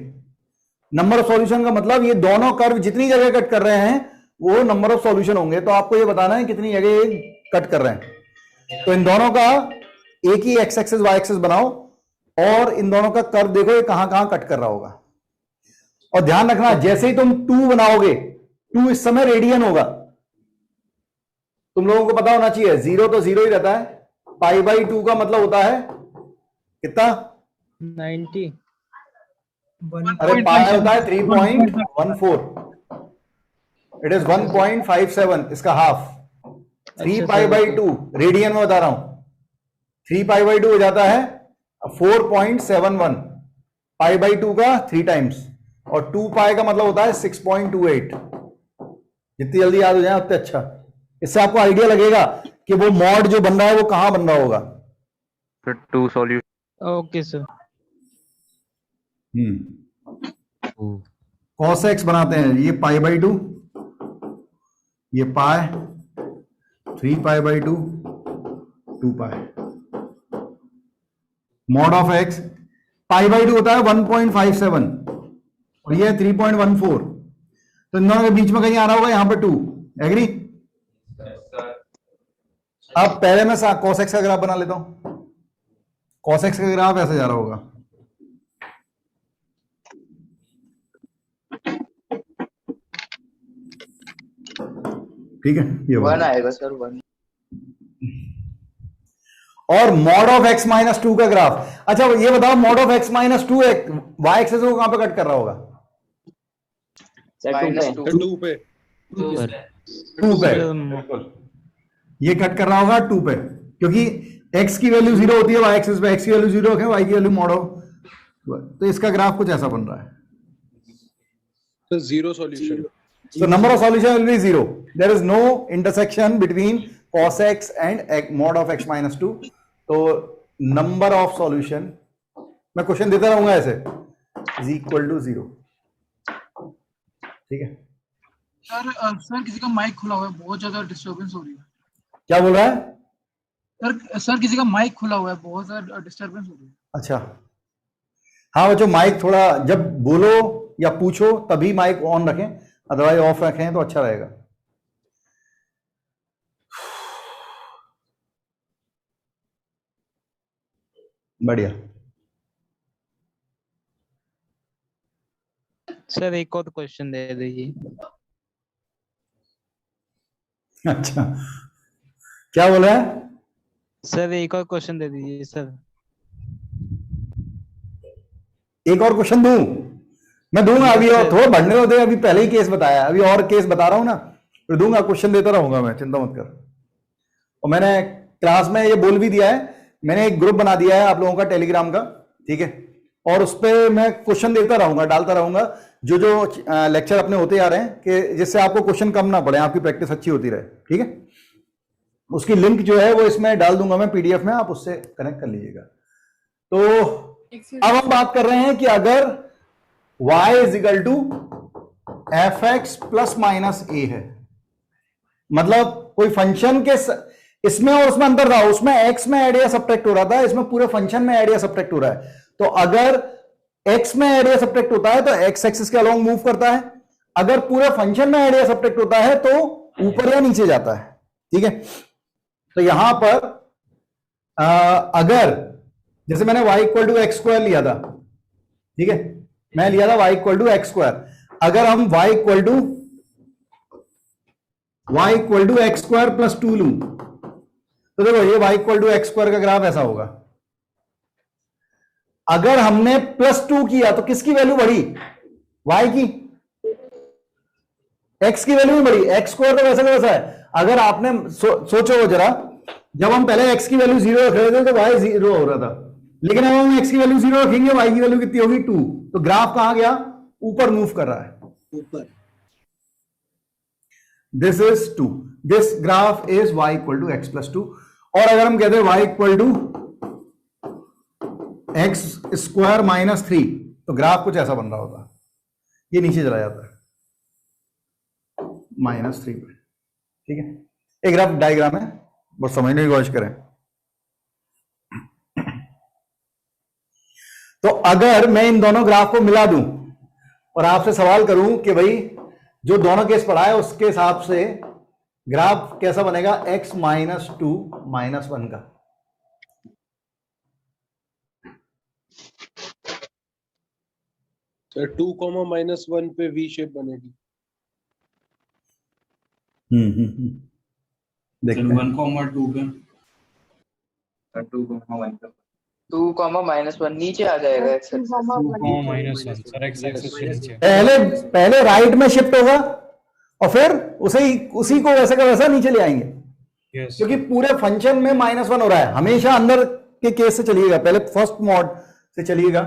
नंबर ऑफ सॉल्यूशन का मतलब ये दोनों कर्व जितनी जगह कट कर रहे हैं वो नंबर ऑफ सॉल्यूशन होंगे। तो आपको ये बताना है कितनी जगह ये कट कर रहे हैं। तो इन दोनों का एक ही एक्स एक्सिस वाई एक्सिस बनाओ और इन दोनों का कर्व देखो ये कहां कहां कट कर रहा होगा। और ध्यान रखना, जैसे ही तुम 2 बनाओगे, 2 इस समय रेडियन होगा। तुम लोगों को पता होना चाहिए 0 तो 0 ही रहता है। π/2 का मतलब होता है कितना? 90। अरे पाई होता है 3.14। इट इज 1.57, इसका हाफ। 3π/2 रेडियन में बता रहा हूं। 3π/2 हो जाता है 4.71। π/2 का 3 टाइम्स, और 2π का मतलब होता है 6.28। जितनी जल्दी याद हो जाए उतने अच्छा। इससे आपको आइडिया लगेगा कि वो मॉड जो बन रहा है वो कहां बन रहा होगा। फिर 2 solution. Okay sir. cos x बनाते हैं, ये π/2, ये पाई, 3π/2, 2π। मॉड ऑफ x π/2 होता है 1.57 और ये 3.14। तो इन दोनों के बीच में कहीं आ रहा होगा यहां पर 2। एग्री? अब पहले मैं cos x का ग्राफ बना लेता हूं। cos x का ग्राफ ऐसे जा रहा होगा। ठीक है, ये 1 आएगा सर, 1। और मॉड ऑफ x माइनस 2 का ग्राफ। अच्छा ये बताओ, mod of x minus 2 y axis को कहां पे कट कर रहा होगा? टू पे। 2 पे ये कट कर रहा होगा 2 पे, क्योंकि x की वैल्यू 0 होती है y एक्सिस पे। x की वैल्यू 0 है, y की वैल्यू मॉड ऑफ। तो इसका ग्राफ कुछ ऐसा बन रहा है। तो 0 solution. So number of solution will be 0. There is no intersection between cos x and mod of x minus 2. तो number of solution, मैं क्वेश्चन देता रहूंगा ऐसे, is equal to 0. ठीक है सर किसी का माइक खुला हुआ है, बहुत ज्यादा डिस्टरबेंस हो रही है। क्या बोल रहा है? सर किसी का माइक खुला हुआ है, बहुत ज्यादा डिस्टरबेंस हो रही है। अच्छा हाँ बच्चों, माइक थोड़ा जब बोलो या पूछो तभी माइक ऑन रखें, अदरवाइज ऑफ रखें तो अच्छा रहेगा। बढ़िया। सर एक और क्वेश्चन दे दीजिए। अच्छा क्या बोला है? सर एक और क्वेश्चन दे दीजिए सर। एक और क्वेश्चन दूं? मैं दूंगा अभी, और थोड़ा बढ़ने दो दे। अभी पहले ही केस बताया, अभी और केस बता रहा हूं ना, फिर दूंगा। क्वेश्चन देता रहूंगा मैं, चिंता मत कर। और मैंने क्लास में ये बोल भी दिया है, मैंने एक ग्रुप बना दिया है आप लोगों का टेलीग्राम का, ठीक है? और उस पर मैं क्वेश्चन देता रहूंगा, डालता रहूंगा, जो जो लेक्चर अपने होते आ रहे हैं, कि जिससे आपको क्वेश्चन कम ना पड़े, आपकी प्रैक्टिस अच्छी होती रहे। ठीक है, उसकी लिंक जो है वो इसमें डाल दूंगा मैं PDF में, आप उससे कनेक्ट कर लीजिएगा। तो अब हम बात कर रहे हैं कि अगर y is equal to fx plus minus a है, मतलब कोई फंक्शन के इसमें और उसमें अंतर था, उसमें x में ऐड या सब्ट्रैक्ट हो रहा था, इसमें पूरे फंक्शन में ऐड या सब्ट्रैक्ट हो रहा है। तो अगर x में ऐड या सब्ट्रैक्ट होता है तो x एक्सिस के अलोंग मूव करता है, अगर पूरे फंक्शन में ऐड या सब्ट्रैक्ट होता है तो ऊपर या नीचे जाता है। ठीक है, तो यहां पर अगर जैसे मैंने y equal to x square लिया था, ठीक है, मैं लिया था y equal to x square. अगर हम y equal to x square plus 2 लूं तो देखो ये y equal to x square का ग्राफ ऐसा होगा। अगर हमने +2 किया तो किसकी वैल्यू बढ़ी? y की। x की वैल्यू भी बढ़ी, एक्स स्क्वायर तो वैसा का वैसा है। अगर आपने सोचो जरा, जब हम पहले x की वैल्यू 0 रख रहे थे तो y 0 हो रहा था, लेकिन अब हम x की वैल्यू 0 रखेंगे, y की वैल्यू कितनी होगी 2, तो ग्राफ कहां गया, ऊपर मूव कर रहा है, ऊपर। This is 2, this graph is y equal to x plus 2। और अगर हम कहते हैं y equal to x square minus 3, तो ग्राफ कुछ ऐसा बन रहा होता, ये नीचे चला जाता है -3 पे। ठीक है, एक ग्राफ डायग्राम है, बस समझने की कोशिश करें। तो अगर मैं इन दोनों ग्राफ को मिला दूं और आपसे सवाल करूं कि भाई जो दोनों केस पढ़ा है उसके हिसाब से ग्राफ कैसा बनेगा, x माइनस 2 माइनस 1 का, सर 2, -1 पे वी शेप बनेगी। देखते हैं। 1,2 पे 2, -1 नीचे आ जाएगा x एक्सिस। पहले राइट में शिफ्ट होगा और फिर उसी को वैसे का वैसा नीचे ले आएंगे, क्योंकि पूरे फंक्शन में -1 हो रहा है। हमेशा अंदर के केस से चलिएगा, पहले फर्स्ट मॉड से चलिएगा।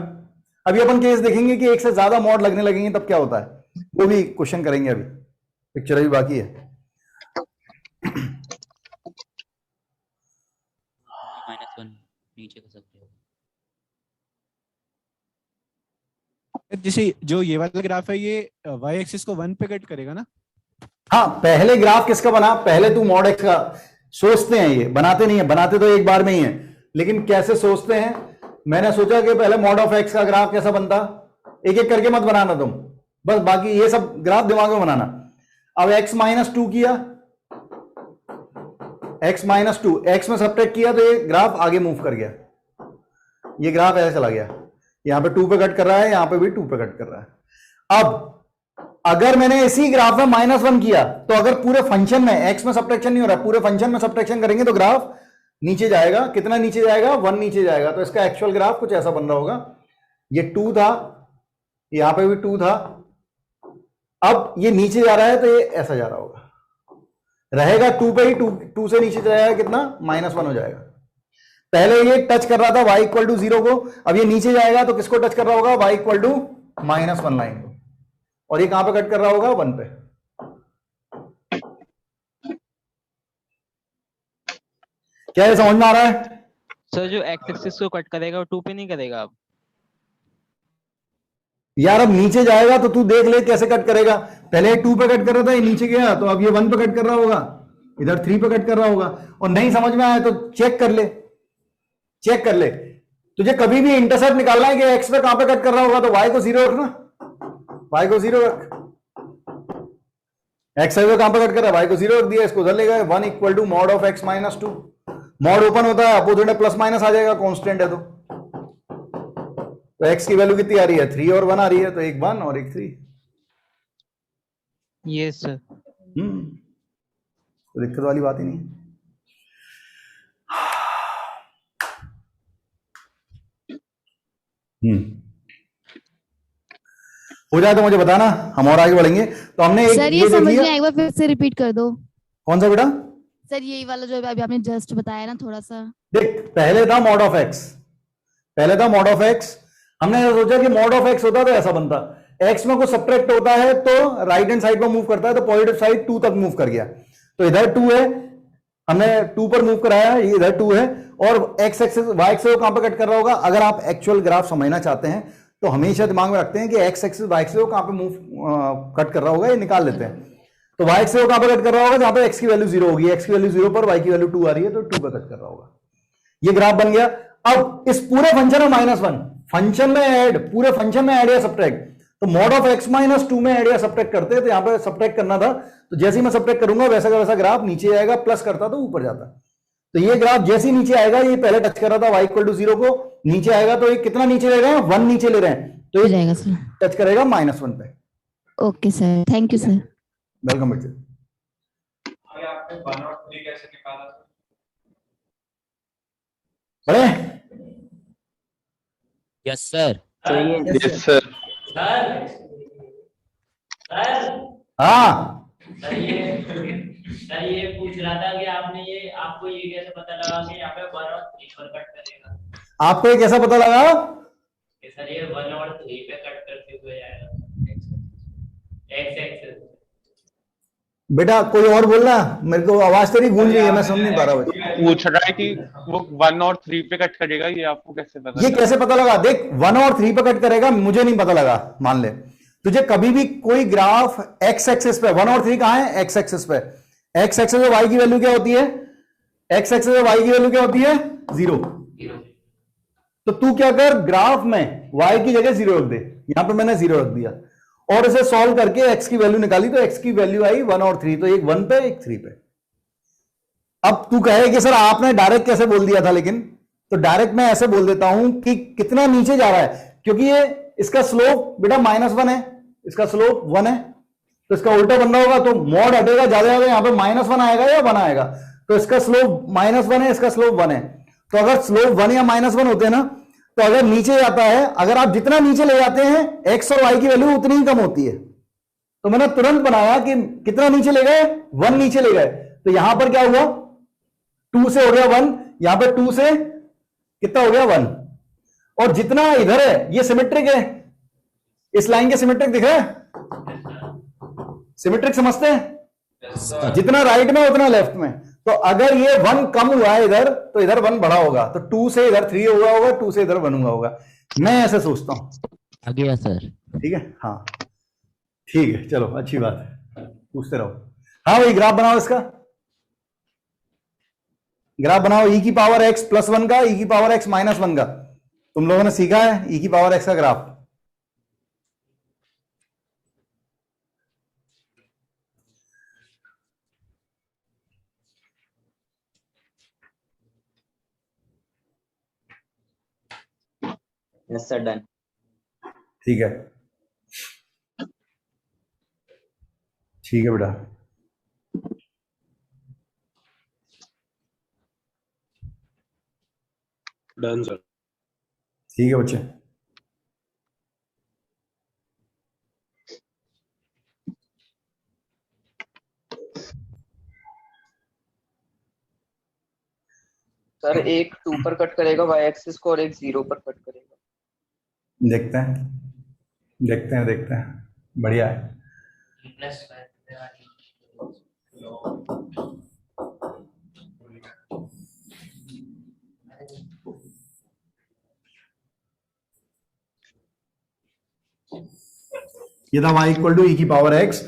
अभी अपन केस देखेंगे कि एक से ज्यादा मॉड लगने लगेंगे तब क्या होता है, वो भी क्वेश्चन करेंगे, अभी पिक्चर अभी बाकी है। -1 नीचे कर सकते हो। जैसे जो ये वाला ग्राफ है ये y एक्सिस को 1 पे कट करेगा ना? हाँ, पहले ग्राफ किसका बना, पहले तू मॉड एक्स का सोचते हैं, ये बनाते नहीं है, बनाते तो एक बार में ही है, लेकिन कैसे सोचते हैं, मैंने सोचा कि पहले मॉड ऑफ एक्स का ग्राफ कैसा बनता, एक एक करके मत बनाना तुम, बस बाकी ये सब ग्राफ दिमाग में बनाना। अब x माइनस 2 किया, x माइनस 2 x में सब्ट्रैक्ट किया तो ये ग्राफ आगे मूव कर गया, ये ग्राफ ऐसे चला गया, यहां पे 2 पे कट कर रहा है, यहां पे भी 2 पे कट कर रहा है। अब अगर मैंने इसी ग्राफ में -1 किया, तो अगर पूरे फंक्शन में x में सब्ट्रैक्शन नहीं हो रहा, पूरे फंक्शन में सब्ट्रैक्शन करेंगे तो ग्राफ नीचे जाएगा, कितना नीचे जाएगा, 1 नीचे जाएगा। तो इसका एक्चुअल ग्राफ कुछ ऐसा बन रहा होगा, ये 2 था, यहां पे भी 2 था, अब ये नीचे जा रहा है तो ये ऐसा जा रहा होगा, रहेगा 2 पे ही, 2 से नीचे जाएगा कितना, -1 हो जाएगा। पहले ये टच कर रहा था y इक्वल टू 0 को, अब ये नीचे जाएगा तो किसको टच कर रहा होगा, y इक्वल टू -1 लाइन को, और ये कहां पे कट कर रहा होगा, 1 पे। क्या ये समझ में आ रहा है? सर जो x एक्सिस को कट करेगा वो 2 पे नहीं करेगा अब? यार अब नीचे जाएगा तो तू देख ले कैसे कट करेगा, पहले 2 पे कट कर रहा था, ये नीचे गया तो अब ये 1 पे कट कर रहा होगा, इधर 3 पे कट कर रहा होगा। और नहीं समझ में आया तो चेक कर ले, चेक कर ले, तुझे कभी भी इंटरसेप्ट निकालना है कि x पे कहां पे कट कर रहा होगा, तो y को 0 रखना, y को 0 रख, x पे कहां पे कट कर रहा है, y को 0 रख दिया, इसको उधर ले गए, 1 equal to mod of x minus 2, mod open होता है, अपोजिट में प्लस माइनस आ जाएगा, कांस्टेंट है तो x की वैल्यू कितनी आ रही है, 3 और 1 आ रही है, तो एक 1 और एक 3। Yes sir. तो दिक्कत वाली बात ही नहीं है। हो जाए तो मुझे बताना, हम और आगे बढ़ेंगे। तो हमने सर ये समझ में एक बार फिर से रिपीट कर दो। कौन सा बेटा? सर यही वाला जो अभी आपने जस्ट बताया ना, थोड़ा सा देख, पहले था मॉड ऑफ एक्स, पहले था मॉड ऑफ एक्स, हमने सोचा कि मॉड ऑफ एक्स होता तो ऐसा बनता, एक्स में कुछ सब्ट्रैक्ट होता है तो राइट हैंड साइड पर मूव करता है, तो पॉजिटिव साइड 2 तक मूव कर गया, तो इधर 2 है, हमने 2 पर मूव कराया, ये इधर 2 है, और एक्स एक्सिस वाई एक्सिस कहां पर कट कर रहा होगा। अगर आप एक्चुअल ग्राफ समझना चाहते हैं तो हमेशा दिमाग में रखते हैं कि एक्स एक्सिस वाई एक्सिस कहां पे मूव कट कर रहा होगा, ये निकाल लेते हैं। तो वाई एक्सिस कहां पे कट कर रहा होगा, जहां पे एक्स की वैल्यू 0 होगी, एक्स की वैल्यू 0 पर वाई की वैल्यू 2 आ रही है, तो 2 पर कट कर रहा होगा, ये ग्राफ बन गया। अब इस पूरे फंक्शन में -1 फंक्शन में ऐड, पूरे फंक्शन में ऐड या सब्ट्रैक्ट, तो मॉड ऑफ x माइनस 2 में ऐड या सब्ट्रैक्ट करते, तो यहां पे सब्ट्रैक्ट करना था, तो जैसे ही मैं सब्ट्रैक्ट करूंगा वैसा का वैसा ग्राफ नीचे आएगा, प्लस करता तो ऊपर जाता। तो ये ग्राफ जैसे ही नीचे आएगा, ये पहले टच कर रहा था y इक्वल टू 0 को, नीचे आएगा तो ये कितना नीचे ले रहे हैं, 1 नीचे ले रहे हैं, तो ये टच करेगा -1 पे। Okay sir, thank you sir. Welcome बच्चे। आपने 1 और 3 कैसे निकाला सर? बड़े यस सर। Yes sir. हाँ सर ये पूछ रहा था कि आपने ये, आपको ये कैसे पता लगा कि यहाँ पे 1 और 3 पर कट करेगा? आपको ये कैसा पता लगा? सर ये 1 और 3 पे कट करते हुए आएगा x एक्सिस। बेटा कोई और बोल रहा है? मेरे को आवाज तेरी गूंज रही है, मैं समझ नहीं पा रहा बच्चा। पूछ रहा है कि वो 1 और 3 पे कट करेगा, ये आपको कैसे पता? ये कैसे पता लगा? देख 1 और 3 पे कट करेगा, मुझे नहीं पता लगा। मान ले तुझे कभी भी कोई ग्राफ एक्स एक्सिस पे 1 और 3 कहां है? एक्स एक्सिस पे। एक्स एक्सिस पे वाई की वैल्यू क्या होती है? एक्स एक्सिस पे वाई की वैल्यू क्या होती है? 0। तो तू क्या कर, ग्राफ में y की जगह 0 रख दे। यहां पे मैंने 0 रख दिया और इसे सॉल्व करके x की वैल्यू निकाली, तो x की वैल्यू आई 1 और 3, तो एक 1 पे एक 3 पे। अब तू कहे कि सर आपने डायरेक्ट कैसे बोल दिया था, लेकिन तो डायरेक्ट मैं ऐसे बोल देता हूं कि कितना नीचे जा रहा है, क्योंकि ये इसका स्लोप बेटा -1 है, इसका स्लोप 1 है, तो इसका उल्टा बनना होगा, तो मॉड हटेगा ज्यादा ज्यादा, यहां पे -1 आएगा या 1 आएगा, तो इसका स्लोप -1 है, इसका स्लोप 1 है। तो अगर स्लोप 1 या -1 होते हैं ना, तो अगर नीचे जाता है, अगर आप जितना नीचे ले जाते हैं x और y की वैल्यू उतनी ही कम होती है। तो मैंने तुरंत बनाया कि कितना नीचे ले गए, 1 नीचे ले गए, तो यहां पर क्या हुआ, 2 से हो गया 1, यहां पर 2 से कितना हो गया 1, और जितना इधर है ये सिमेट्रिक है, इस लाइन के सिमेट्रिक दिख रहा है, सिमेट्रिक समझते हैं, जितना राइट में उतना लेफ्ट में। तो अगर ये 1 कम हुआ है इधर, तो इधर 1 बढ़ा होगा, तो 2 से इधर 3 हुआ होगा, 2 से इधर 1 हुआ होगा। मैं ऐसे सोचता हूं। आ गया सर। ठीक है, हाँ ठीक है, चलो अच्छी बात है, पूछते रहो। हाँ भाई ग्राफ बनाओ, इसका ग्राफ बनाओ, e की पावर x +1 का, e की पावर x -1 का। तुम लोगों ने सीखा है e की पावर x का ग्राफ। Yes sir, done. ठीक है, ठीक है बेटा। Done sir. ठीक है बच्चे। सर एक 2 पर कट करेगा y एक्सिस को और एक 0 पर कट करेगा। देखते हैं देखते हैं देखते हैं, बढ़िया है। ये था y इक्वल टू e की पावर x।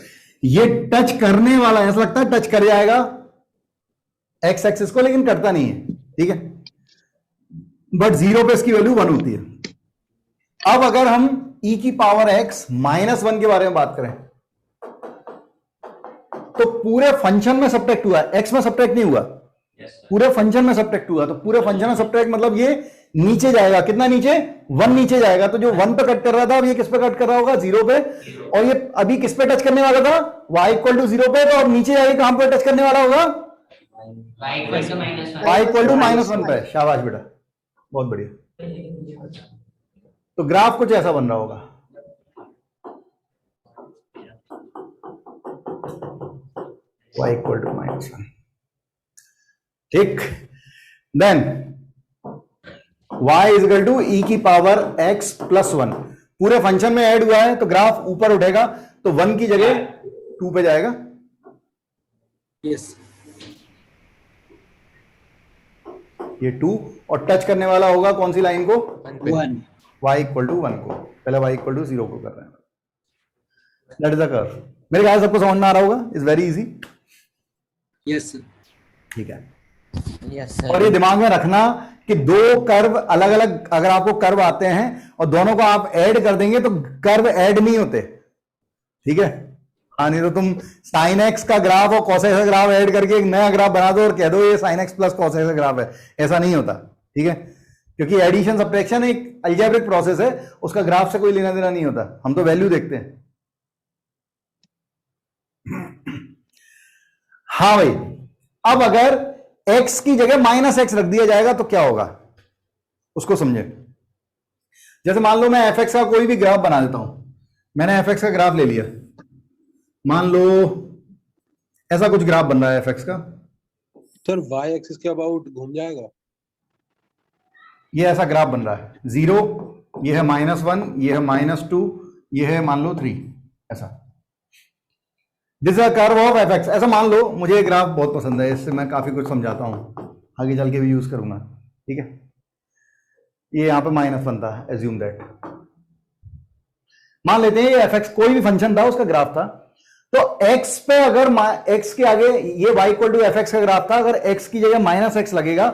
ये टच करने वाला है, ऐसा लगता है टच कर जाएगा x एक्सिस को, लेकिन करता नहीं है, ठीक है। बट 0 पे इसकी वैल्यू 1 होती है। अब अगर हम e की पावर x -1 के बारे में बात करें, तो पूरे फंक्शन में सब्ट्रैक्ट हुआ है, x में सब्ट्रैक्ट नहीं हुआ, पूरे फंक्शन में सब्ट्रैक्ट हुआ। तो पूरे फंक्शन में सब्ट्रैक्ट मतलब ये नीचे जाएगा, कितना नीचे, 1 नीचे जाएगा। तो जो 1 पे कट कर रहा था, अब ये किस पे कट कर रहा होगा, 0 पे। और ये अभी किस पे टच करने वाला था, y इक्वल टू 0 पे, तो अब नीचे जाके कहां पे टच करने वाला होगा, y इक्वल टू -1 पे। शाबाश बेटा, बहुत बढ़िया। तो ग्राफ कुछ ऐसा बन रहा होगा, y इक्वल टू -1, ठीक। Then y is equal to e की पावर x +1, पूरे फंक्शन में ऐड हुआ है, तो ग्राफ ऊपर उठेगा, तो 1 की जगह 2 पे जाएगा। यस, ये 2 और टच करने वाला होगा कौन सी लाइन को, 1। y इक्वल टू 1 को, पहले y इक्वल टू 0 को कर रहे हैं। That is the curve. मेरे ख्याल सबको समझ में आ रहा होगा, इज वेरी इजी। यस ठीक है। यस और ये दिमाग में रखना कि दो कर्व अलग अलग, अगर आपको कर्व आते हैं और दोनों को आप ऐड कर देंगे तो कर्व ऐड नहीं होते, ठीक है। हाँ, नहीं तो तुम sin x का ग्राफ और cos x का ग्राफ ऐड करके एक नया ग्राफ बना दो और कह दो ये sin x plus cos x का ग्राफ है, ऐसा नहीं होता, ठीक है। क्योंकि एडिशन सब्ट्रैक्शन एक अलजेब्रिक प्रोसेस है, उसका ग्राफ से कोई लेना देना नहीं होता, हम तो वैल्यू देखते हैं। हाँ भाई, अब अगर x की जगह -x रख दिया जाएगा तो क्या होगा, उसको समझे। जैसे मान लो मैं fx का कोई भी ग्राफ बना देता हूं, मैंने fx का ग्राफ ले लिया, मान लो ऐसा कुछ ग्राफ बन रहा है fx का। सर y एक्सिस के अबाउट घूम जाएगा। ये ऐसा ग्राफ बन रहा है, 0, ये है -1, ये है -2, ये है मान लो 3, ऐसा। This is curve of fx, ऐसा मान लो। मुझे ये ग्राफ बहुत पसंद है, इससे मैं काफी कुछ समझाता हूं, आगे चल के भी यूज करूंगा, ठीक है। ये यहां पे माइनस बनता है, एज्यूम दैट। मान लेते हैं ये fx कोई भी फंक्शन था, उसका ग्राफ था, तो x पे अगर x के आगे ये y इक्वल टू fx का ग्राफ था, अगर x की जगह -x लगेगा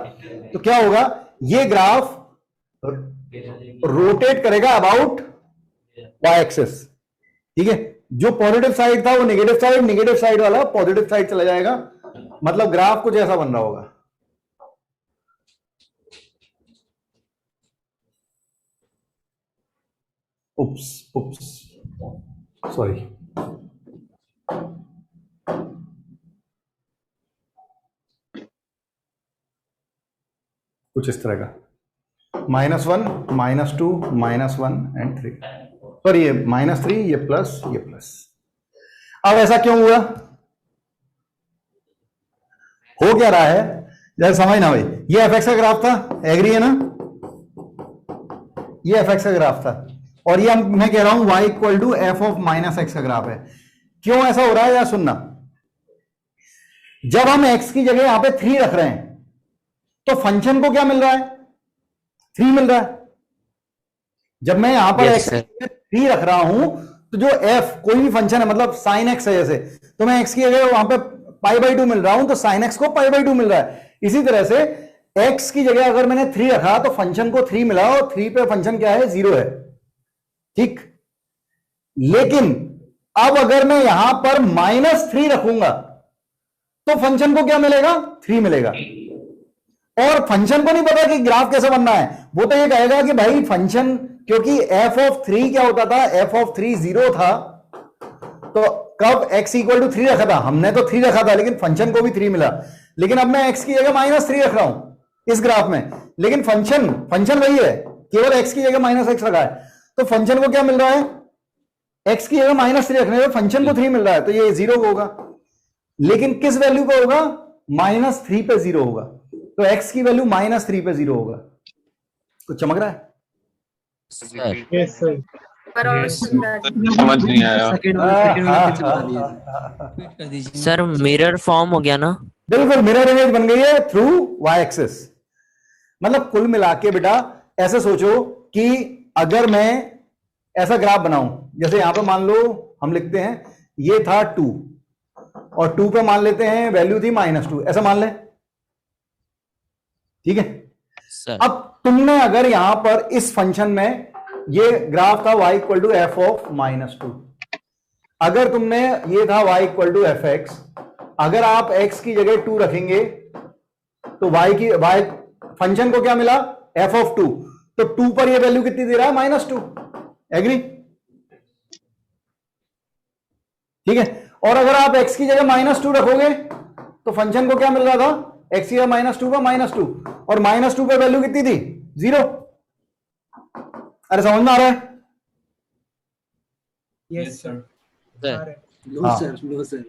तो क्या होगा, ये ग्राफ रोटेट करेगा अबाउट y एक्सिस, ठीक है। जो पॉजिटिव साइड था वो नेगेटिव साइड वाला पॉजिटिव साइड चला जाएगा, मतलब ग्राफ कुछ ऐसा बन रहा होगा। उप्स सॉरी, कुछ इस तरह का, -1, -2, -1 एंड 3, सॉरी ये -3, ये प्लस, ये प्लस। अब ऐसा क्यों हुआ, हो क्या रहा है, जैसे समझना भाई। ये fx का ग्राफ था, एग्री है ना, ये fx का ग्राफ था, और ये मैं कह रहा हूं y equal to f of -x का ग्राफ है। क्यों ऐसा हो रहा है, या सुनना, जब हम x की जगह यहां पे 3 रख रहे हैं तो फंक्शन को क्या मिल रहा है, 3 मिल रहा है। जब मैं यहां पर x 3 रख रहा हूं तो जो f कोई भी फंक्शन है, मतलब sin x है जैसे, तो मैं x की जगह वहां पे π/2 मिल रहा हूं, तो sin x को π/2 मिल रहा है। इसी तरह से x की जगह अगर मैंने 3 रखा तो फंक्शन को 3 मिला, और 3 पे फंक्शन क्या है, 0 है, ठीक। लेकिन अब अगर मैं यहां पर -3 रखूंगा तो फंक्शन को क्या मिलेगा, 3 मिलेगा। और फंक्शन को नहीं पता कि ग्राफ कैसे बनना है, वो तो ये कहेगा कि भाई फंक्शन, क्योंकि f ऑफ 3 क्या होता था, f ऑफ 3 0 था, तो कब x इक्वल टू 3 रखा था, हमने तो 3 रखा था, लेकिन फंक्शन को भी 3 मिला। लेकिन अब मैं x की जगह -3 रख रहा हूं इस ग्राफ में, लेकिन फंक्शन वही है, केवल x की जगह -x रखा है, तो फंक्शन को क्या मिल रहा है, x की जगह -3 रखने से फंक्शन को 3 मिल रहा है, तो ये 0 होगा। लेकिन किस वैल्यू पे होगा, -3 पे 0 होगा, तो x की वैल्यू -3 पे 0 होगा। कुछ चमक रहा है, समझ नहीं आया सर। मिरर फॉर्म हो गया ना, बिल्कुल मिरर इमेज बन गई है थ्रू y एक्सिस। मतलब कुल मिला के बेटा ऐसे सोचो कि अगर मैं ऐसा ग्राफ बनाऊं, जैसे यहां पे मान लो हम लिखते हैं ये था 2, और 2 पे मान लेते हैं वैल्यू थी -2, ऐसा मान लें, ठीक है सर। अब तुमने अगर यहां पर इस फंक्शन में ये ग्राफ था y equal to f of -2, अगर तुमने ये था y इक्वल टू fx, अगर आप x की जगह 2 रखेंगे तो y फंक्शन को क्या मिला, f ऑफ 2, तो 2 पर ये वैल्यू कितनी दे रहा है, -2, एग्री, ठीक है। और अगर आप x की जगह -2 रखोगे तो फंक्शन को क्या मिल रहा था, x की जगह -2 पर -2, और -2 पे वैल्यू कितनी थी, 0। अरे समझ में आ रहा है, यस सर, हाँ। No sir.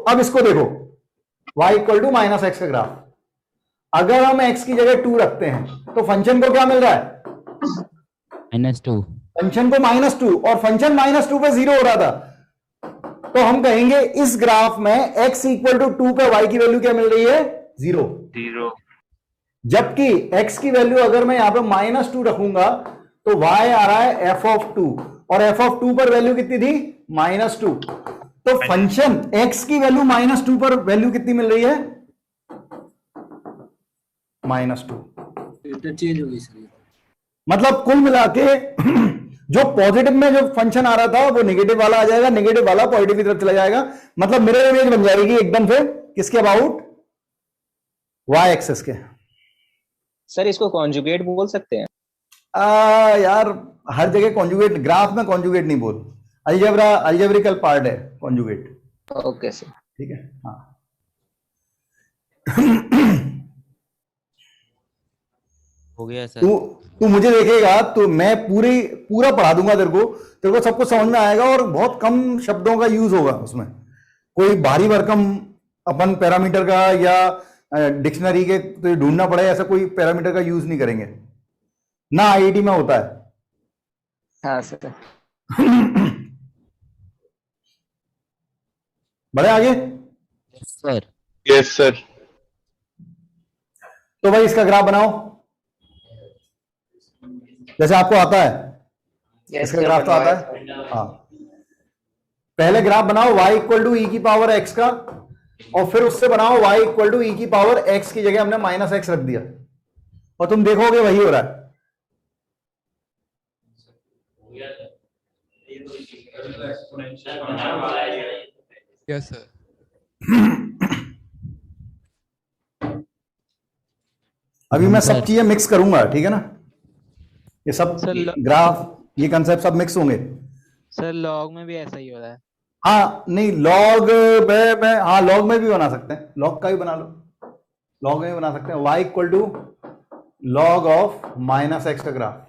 अब इसको देखो, y इक्वल टू -x का ग्राफ, अगर हम x की जगह 2 रखते हैं तो फंक्शन को क्या मिल रहा है, -2, फंक्शन को -2, और फंक्शन -2 पे 0 हो रहा था, तो हम कहेंगे इस ग्राफ में x इक्वल टू 2 पे y की वैल्यू क्या मिल रही है, 0। जबकि x की वैल्यू अगर मैं यहां पे -2 रखूंगा तो y आ रहा है f ऑफ 2, और f ऑफ 2 पर वैल्यू कितनी थी, -2, तो फंक्शन x की वैल्यू -2 पर वैल्यू कितनी मिल रही है, -2। इंटरचेंज हो गई सर। मतलब कुल मिला के जो पॉजिटिव में जो फंक्शन आ रहा था वो नेगेटिव वाला आ जाएगा, नेगेटिव वाला पॉजिटिव की तरफ चला जाएगा, मतलब मिरर इमेज बन जाएगी एकदम से किसके अबाउट, y एक्सिस के। सर इसको कॉन्जुगेट बोल सकते हैं? यार हर जगह कॉन्जुगेट, ग्राफ में कॉन्जुगेट नहीं बोल, अलजेब्रिकल पार्ट है कॉन्जुगेट। ओके सर, ठीक है, हाँ। हो गया सर। तू मुझे देखेगा तो मैं पूरा पढ़ा दूंगा तेरे को सब कुछ समझ में आएगा, और बहुत कम शब्दों का यूज होगा उसमें, कोई भारी भरकम अपन पैरामीटर का या डिक्शनरी के तो ढूंढना पड़े, ऐसा कोई पैरामीटर का यूज नहीं करेंगे ना, आईआईटी में होता है। हाँ सर। बढ़े आगे। Sir yes sir. तो भाई इसका ग्राफ बनाओ जैसे आपको आता है। इसका ग्राफ तो आता है। हाँ, पहले ग्राफ बनाओ y इक्वल टू ई की पावर x का, और फिर उससे बनाओ y इक्वल टू ई की पावर x की जगह हमने माइनस x रख दिया, और तुम देखोगे वही हो रहा है। Yes sir. अभी मैं सब चीजें मिक्स करूंगा, ठीक है ना, ये सब ग्राफ, ये कंसेप्ट सब मिक्स होंगे। सर लॉग में भी ऐसा ही हो रहा है। हाँ नहीं, लॉग में हाँ लॉग में भी बना सकते हैं, लॉग का भी बना लो, लॉग में भी बना सकते हैं। y equal to log of minus x का graph,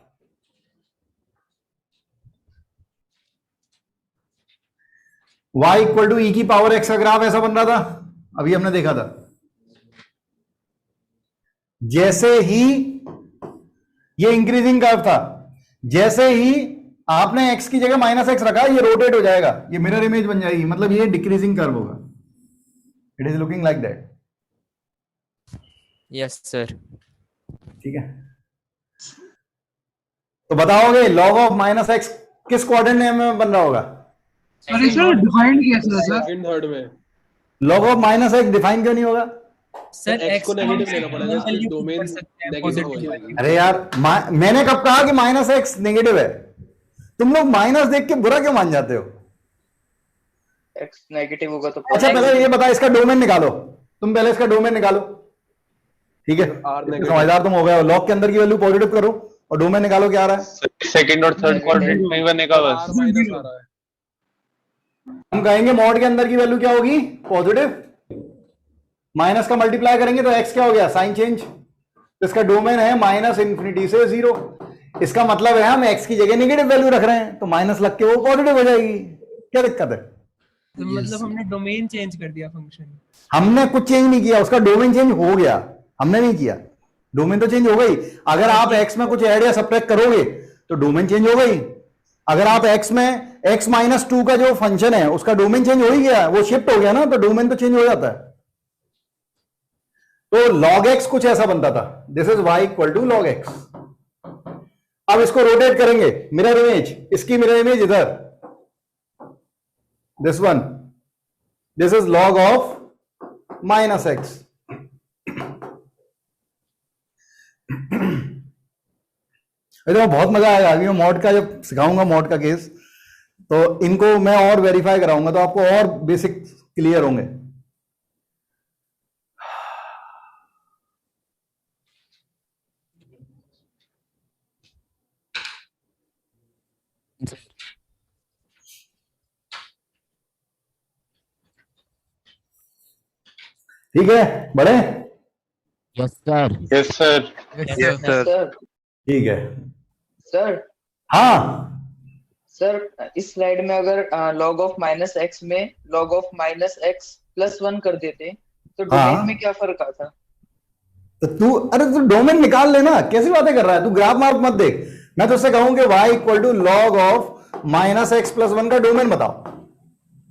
y equal to e की पावर x का ग्राफ ऐसा बन रहा था, अभी हमने देखा था। जैसे ही ये इंक्रीजिंग कर्व था, जैसे ही आपने x की जगह माइनस एक्स रखा, ये रोटेट हो जाएगा, ये मिरर इमेज बन जाएगी, मतलब ये डिक्रीजिंग कर्व होगा। It is looking like that. Yes sir. ठीक है, तो बताओगे लॉग ऑफ माइनस एक्स किस क्वाड्रेंट में बन रहा होगा? सर सर डिफाइंड कैसे है सर? सेकंड थर्ड में। Log of minus x define क्यों नहीं होगा? सर x को नेगेटिव लेना पड़ेगा, इसकी डोमेन नेगेटिव हो जाएगी। अरे यार मैंने कब कहा कि माइनस एक्स नेगेटिव है? तुम लोग माइनस देख के बुरा क्यों मान जाते हो? x नेगेटिव होगा तो अच्छा पहले ये बता, इसका डोमेन निकालो, तुम पहले इसका डोमेन निकालो, ठीक है? समझदार तुम हो गए हो। लॉग के अंदर की वैल्यू पॉजिटिव करो और डोमेन निकालो क्या आ रहा है। सेकंड और थर्ड क्वाड्रेंट में ही बनेगा बस। हम कहेंगे मॉड के अंदर की वैल्यू क्या होगी? पॉजिटिव। माइनस का मल्टीप्लाई करेंगे तो x क्या हो गया? Sign change. तो इसका डोमेन है माइनस इंफिनिटी से 0। इसका मतलब है हम x की जगह नेगेटिव वैल्यू रख रहे हैं, तो माइनस लग के वो पॉजिटिव हो जाएगी। क्या दिक्कत है? तो मतलब हमने डोमेन चेंज कर दिया फंक्शन। हमने कुछ चेंज नहीं किया, उसका डोमेन चेंज हो गया, हमने नहीं किया। डोमेन तो चेंज हो गई। अगर आप x में कुछ ऐड या सब्ट्रैक्ट करोगे तो डोमेन चेंज हो गई। अगर आप x में x माइनस 2 का जो फंक्शन है उसका डोमेन चेंज हो ही गया, वो शिफ्ट हो गया ना, तो डोमेन तो चेंज हो जाता है। तो log x कुछ ऐसा बनता था, this is y equal to log x। अब इसको रोटेट करेंगे, मिरर इमेज, इसकी मिरर इमेज इधर, this one, this is log of minus x. तो बहुत मजा आएगा अभी मैं मॉड का जब सिखाऊंगा, मॉड का केस, तो इनको मैं और वेरीफाई कराऊंगा, तो आपको और बेसिक क्लियर होंगे। ठीक है बड़े? Yes sir. Yes sir. Yes sir. ठीक है सर। हाँ सर इस स्लाइड में अगर log ऑफ माइनस एक्स में log of minus x plus 1 कर देते तो डोमेन में क्या फर्क आता? तो तू डोमेन निकाल लेना, कैसी बातें कर रहा है तू? ग्राफ मार्क मत देख। मैं तो उससे कहूं कि y equal to log of minus x plus 1 का डोमेन बताओ।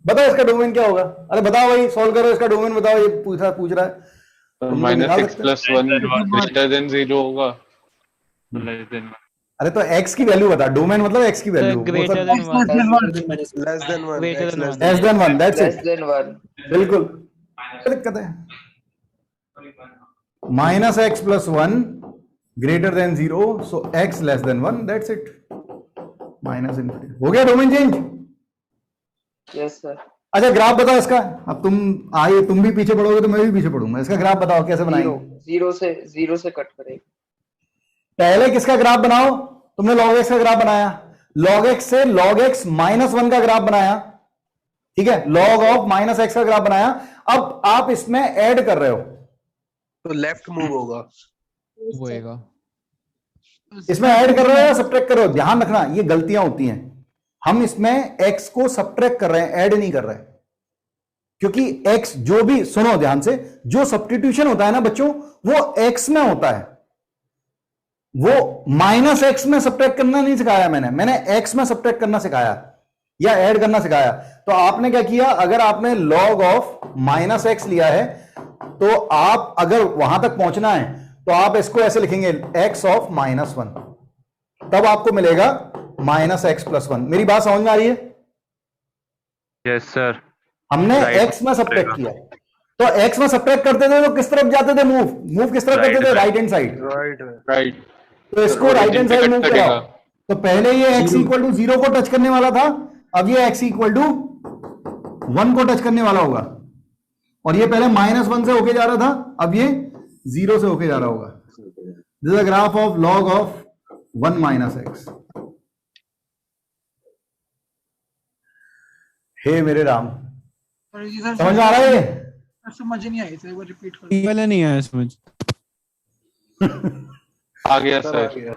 बताओ इसका डोमेन क्या होगा? अरे बताओ भाई, सॉल्व करो इसका डोमेन बताओ। ये पूछ रहा है। Minus x plus 1 greater than 0 होगा, लेस देन 1। अरे तो x की वैल्यू बता, डोमेन मतलब x की value. Greater than 1। Less than 1। Less than 1, that's it. Less than 1 बिल्कुल। क्या दिक्कत है? Minus x plus 1 greater than 0, so x less than 1, that's it. Minus infinity हो गया डोमेन चेंज। Yes sir. अच्छा ग्राफ बताओ इसका। अब तुम आइए, तुम भी पीछे पढ़ोगे तो मैं भी पीछे पढ़ूंगा। इसका ग्राफ बताओ कैसे बनाएंगे? जीरो से कट करेंगे। पहले किसका ग्राफ बनाओ? तुमने log x का ग्राफ बनाया, log x से log x माइनस 1 का ग्राफ बनाया, ठीक है? log ऑफ माइनस x का ग्राफ बनाया। अब आप इसमें ऐड कर रहे हो तो लेफ्ट मूव होगा। इसमें ऐड कर रहे हो या सब्ट्रैक्ट कर रहे हो? ध्यान रखना, ये गलतियां होती हैं। हम इसमें x को सब्ट्रैक्ट कर रहे हैं, ऐड नहीं कर रहे। क्योंकि x जो भी, सुनो ध्यान से, जो सब्स्टिट्यूशन होता है ना बच्चों, वो x में होता है, वो माइनस एक्स में सब्ट्रैक्ट करना नहीं सिखाया मैंने x में सब्ट्रैक्ट करना सिखाया या ऐड करना सिखाया। तो आपने क्या किया, अगर आपने log ऑफ माइनस एक्स लिया है तो आप अगर वहां तक पहुंचना है तो आप इसको ऐसे लिखेंगे x ऑफ माइनस वन, तब आपको मिलेगा माइनस एक्स प्लस वन। मेरी बात समझ में आ रही है? Yes sir. हमने x में सब्ट्रैक्ट किया, तो x में सब्ट्रैक्ट करते थे तो किस तरफ जाते थे, मूव किस तरफ करते थे, राइट हैंड साइड। राइट। तो इसको राइट हैंड साइड मूव कराओ। तो पहले ये x इक्वल टू 0 को टच करने वाला था, अब ये x इक्वल टू 1 को टच करने वाला होगा, और ये पहले -1 से होके जा रहा था, अब ये 0 से होके जा रहा होगा। This is a graph of log of 1 minus x. हे मेरे राम, समझ में आ रहा है? ये समझ नहीं आई, एक बार रिपीट करो। ये वाला नहीं आया समझ। आ गया सर।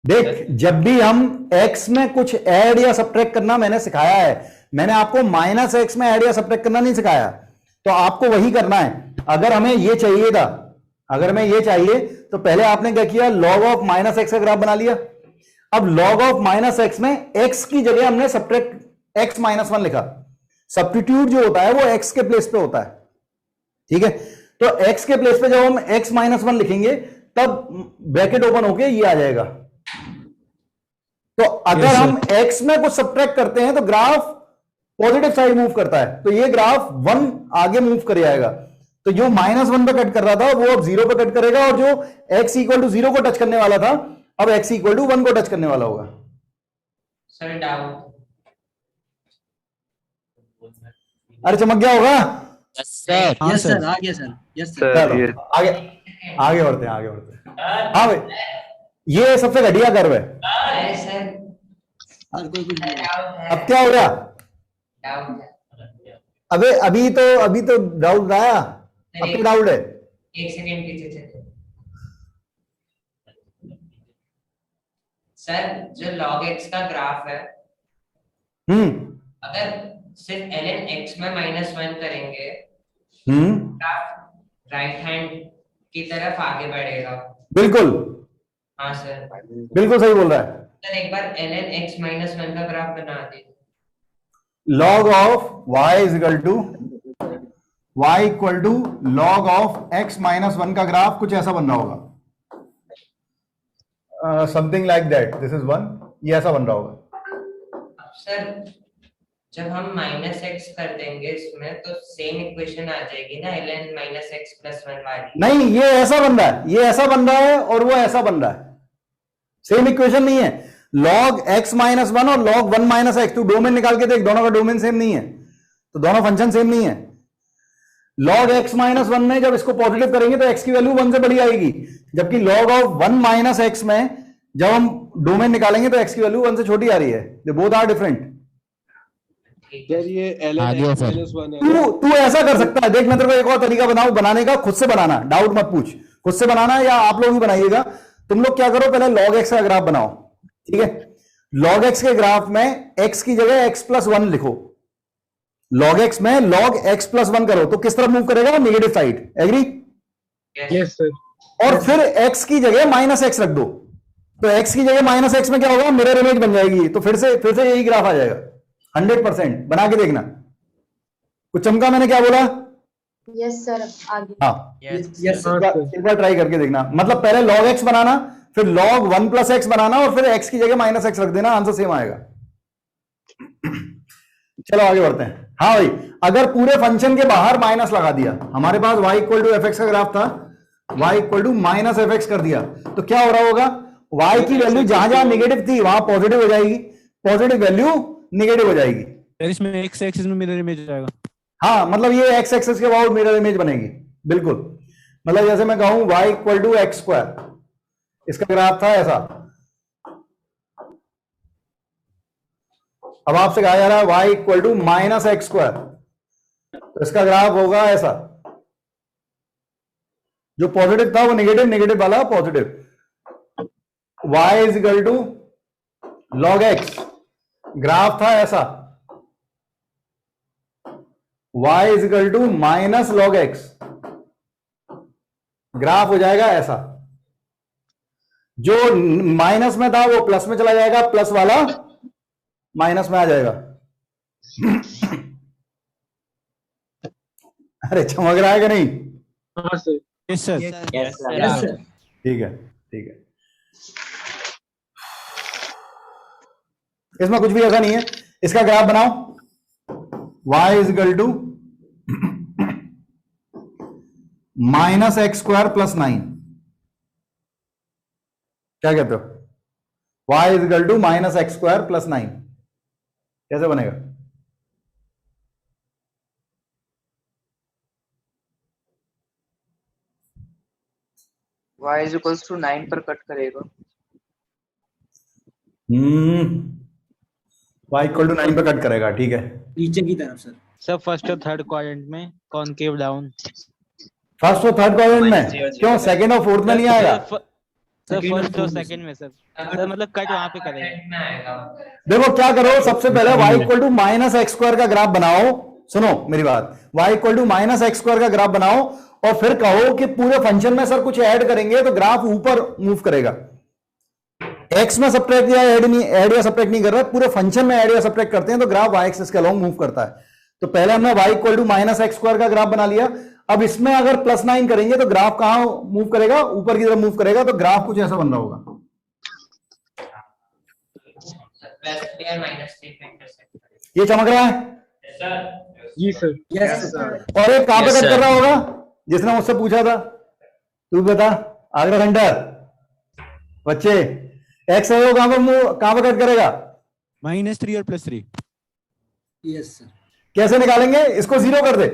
देख, जब भी हम x में कुछ ऐड या सब्ट्रैक्ट करना मैंने सिखाया है, मैंने आपको माइनस एक्स में ऐड या सब्ट्रैक्ट करना नहीं सिखाया, तो आपको वही करना है। अगर हमें ये चाहिए था, अगर हमें ये चाहिए तो पहले आपने क्या किया, log ऑफ माइनस एक्स का ग्राफ बना लिया। अब log ऑफ माइनस एक्स में x की जगह हमने सब्ट्रैक्ट x माइनस वन लिखा। सब्स्टिट्यूट जो होता है वो x के प्लेस पे होता है, ठीक है? तो x के प्लेस पे जब हम x माइनस वन लिखेंगे तब ब्रैकेट ओपन होके ये आ जाएगा। तो अगर हम x में कुछ सब्ट्रैक्ट करते हैं तो ग्राफ पॉजिटिव साइड मूव करता है, तो ये ग्राफ 1 आगे मूव कर जाएगा। तो जो -1 पे कट कर रहा था वो अब 0 पे कट करेगा, और जो x इक्वल टू 0 को टच करने वाला था अब x इक्वल टू 1 को टच करने वाला होगा। Sir doubt. अरे चमक गया होगा? Yes sir. यस सर, आ गया सर। Yes sir. चलो आगे आगे बढ़ते हैं, आगे बढ़ते हैं। हाँ भाई, ये सबसे घटिया कर्व है। अब क्या हो गया? अबे अभी तो डाउट आया, अब क्या डाउट है? एक सेकंड पीछे चले सर। जो log x का ग्राफ है, अगर सिर्फ ln x में -1 करेंगे, ग्राफ राइट हैंड की तरफ आगे बढ़ेगा। बिल्कुल, हाँ सर, बिल्कुल सही बोल रहा है। सर एक बार ln x -1 का ग्राफ बना दीजिए। log of y is equal to log of x minus one का ग्राफ कुछ ऐसा बन रहा होगा, something like that. This is 1, ये ऐसा बन रहा होगा। सर जब हम -x कर देंगे इसमें तो सेम इक्वेशन आ जाएगी ना, ln -x + 1 वाली। नहीं, ये ऐसा बन रहा है, ये ऐसा बन रहा है और वो ऐसा बन रहा है, सेम इक्वेशन नहीं है। log x माइनस वन और log 1 माइनस एक्स, तू डोमेन निकाल के देख, दोनों का डोमेन सेम नहीं है, तो दोनों फंक्शन सेम नहीं है। log x माइनस वन में जब इसको पॉजिटिव करेंगे तो x की वैल्यू 1 से बड़ी आएगी, जबकि log ऑफ 1 माइनस एक्स में जब हम डोमेन निकालेंगे तो x की वैल्यू 1 से छोटी आ रही है। They both are different. Sir ये ln x - 1 है। तू ऐसा कर सकता है, देख मैं तेरे को एक और तरीका बनाऊं बनाने का, खुद से बनाना, डाउट मत पूछ, खुद से बनाना या आप लोग भी बनाइएगा। तुम लोग क्या करो, पहले log x का ग्राफ बनाओ, ठीक है? log x के ग्राफ में x की जगह x + 1 लिखो, log x में log x + 1 करो तो किस तरफ मूव करेगा? Negative side. Agree? Yes sir. और फिर x की जगह -x रख दो, तो x की जगह -x में क्या होगा? मिरर इमेज बन जाएगी, तो फिर से यही ग्राफ आ जाएगा। 100% बना के देखना। कुछ चमका मैंने क्या बोला? यस सर, आगे। हाँ यस, एक बार ट्राई करके देखना। मतलब पहले log x बनाना, फिर log 1 + x बनाना, और फिर x की जगह -x रख देना, आंसर सेम आएगा। चलो आगे बढ़ते हैं। हाँ भाई, अगर पूरे फंक्शन के बाहर माइनस लगा दिया, हमारे पास y = fx का ग्राफ था, y = -fx कर दिया, तो क्या हो रहा होगा? y की वैल्यू जहां जहां नेगेटिव थी वहां पॉजिटिव हो जाएगी, पॉजिटिव वैल्यू नेगेटिव हो जाएगी। इसमें x एक्सिस में मिरर इमेज आएगा। हाँ, मतलब ये x एक्सिस के बाद मिरर इमेज बनेगी, बिल्कुल। मतलब जैसे मैं कहूं y = x², इसका ग्राफ था ऐसा, अब आपसे कहा जा रहा है y = -x², तो इसका ग्राफ होगा ऐसा, जो पॉजिटिव था वो नेगेटिव, नेगेटिव वाला positive. y = log x, graph था ऐसा, y is equal to minus log x, graph हो जाएगा ऐसा, जो माइनस में था वो प्लस में चला जाएगा, प्लस वाला माइनस में आ जाएगा। अरे चमक रहा है कि नहीं? हाँ sir. Yes sir. Yes sir. ठीक है, ठीक है। इसमें कुछ भी ऐसा नहीं है। इसका ग्राफ बनाओ, y is equal to minus x square plus 9। क्या कहते हो? y is equal to minus x square plus 9 कैसे बनेगा? y इज इक्वल्स टू 9 पर कट करेगा। y इक्वल टू 9 पे कट करेगा, ठीक है। नीचे की तरफ सर। सर फर्स्ट और थर्ड क्वाड्रेंट में कॉनकेव डाउन। फर्स्ट और थर्ड क्वाड्रेंट में क्यों? सेकंड और फोर्थ में नहीं आएगा? सर फर्स्ट और सेकंड में सर मतलब कट वहां पे करेगा। देखो क्या करो, सबसे पहले y equal to minus x square का ग्राफ बनाओ। सुनो मेरी बात, y equal to minus x square का ग्राफ बनाओ और फिर कहो कि पूरे फंक्शन में सर कुछ ऐड करेंगे तो ग्राफ ऊपर मूव करेगा। x में सब्ट्रैक्ट या ऐड या सब्ट्रैक्ट नहीं कर रहा है, पूरे फंक्शन में ऐड या सब्ट्रैक्ट करते हैं तो ग्राफ y एक्सिस के अलोंग मूव करता है। तो पहले हमने y equal to minus x square का ग्राफ बना लिया। अब इसमें अगर प्लस 9 करेंगे तो ग्राफ कहां मूव करेगा? ऊपर की तरफ मूव करेगा। तो ग्राफ कुछ ऐसा बन रहा होगा। ये चमक रहा है? जी सर। Yes sir. और एक कहां पे कट कर रहा होगा? जिसने मुझसे पूछा था, तू बता आगरा खंडर बच्चे, एक्स है वो कहां पे कट करेगा? -3 और +3। Yes sir. कैसे निकालेंगे? इसको 0 कर दे,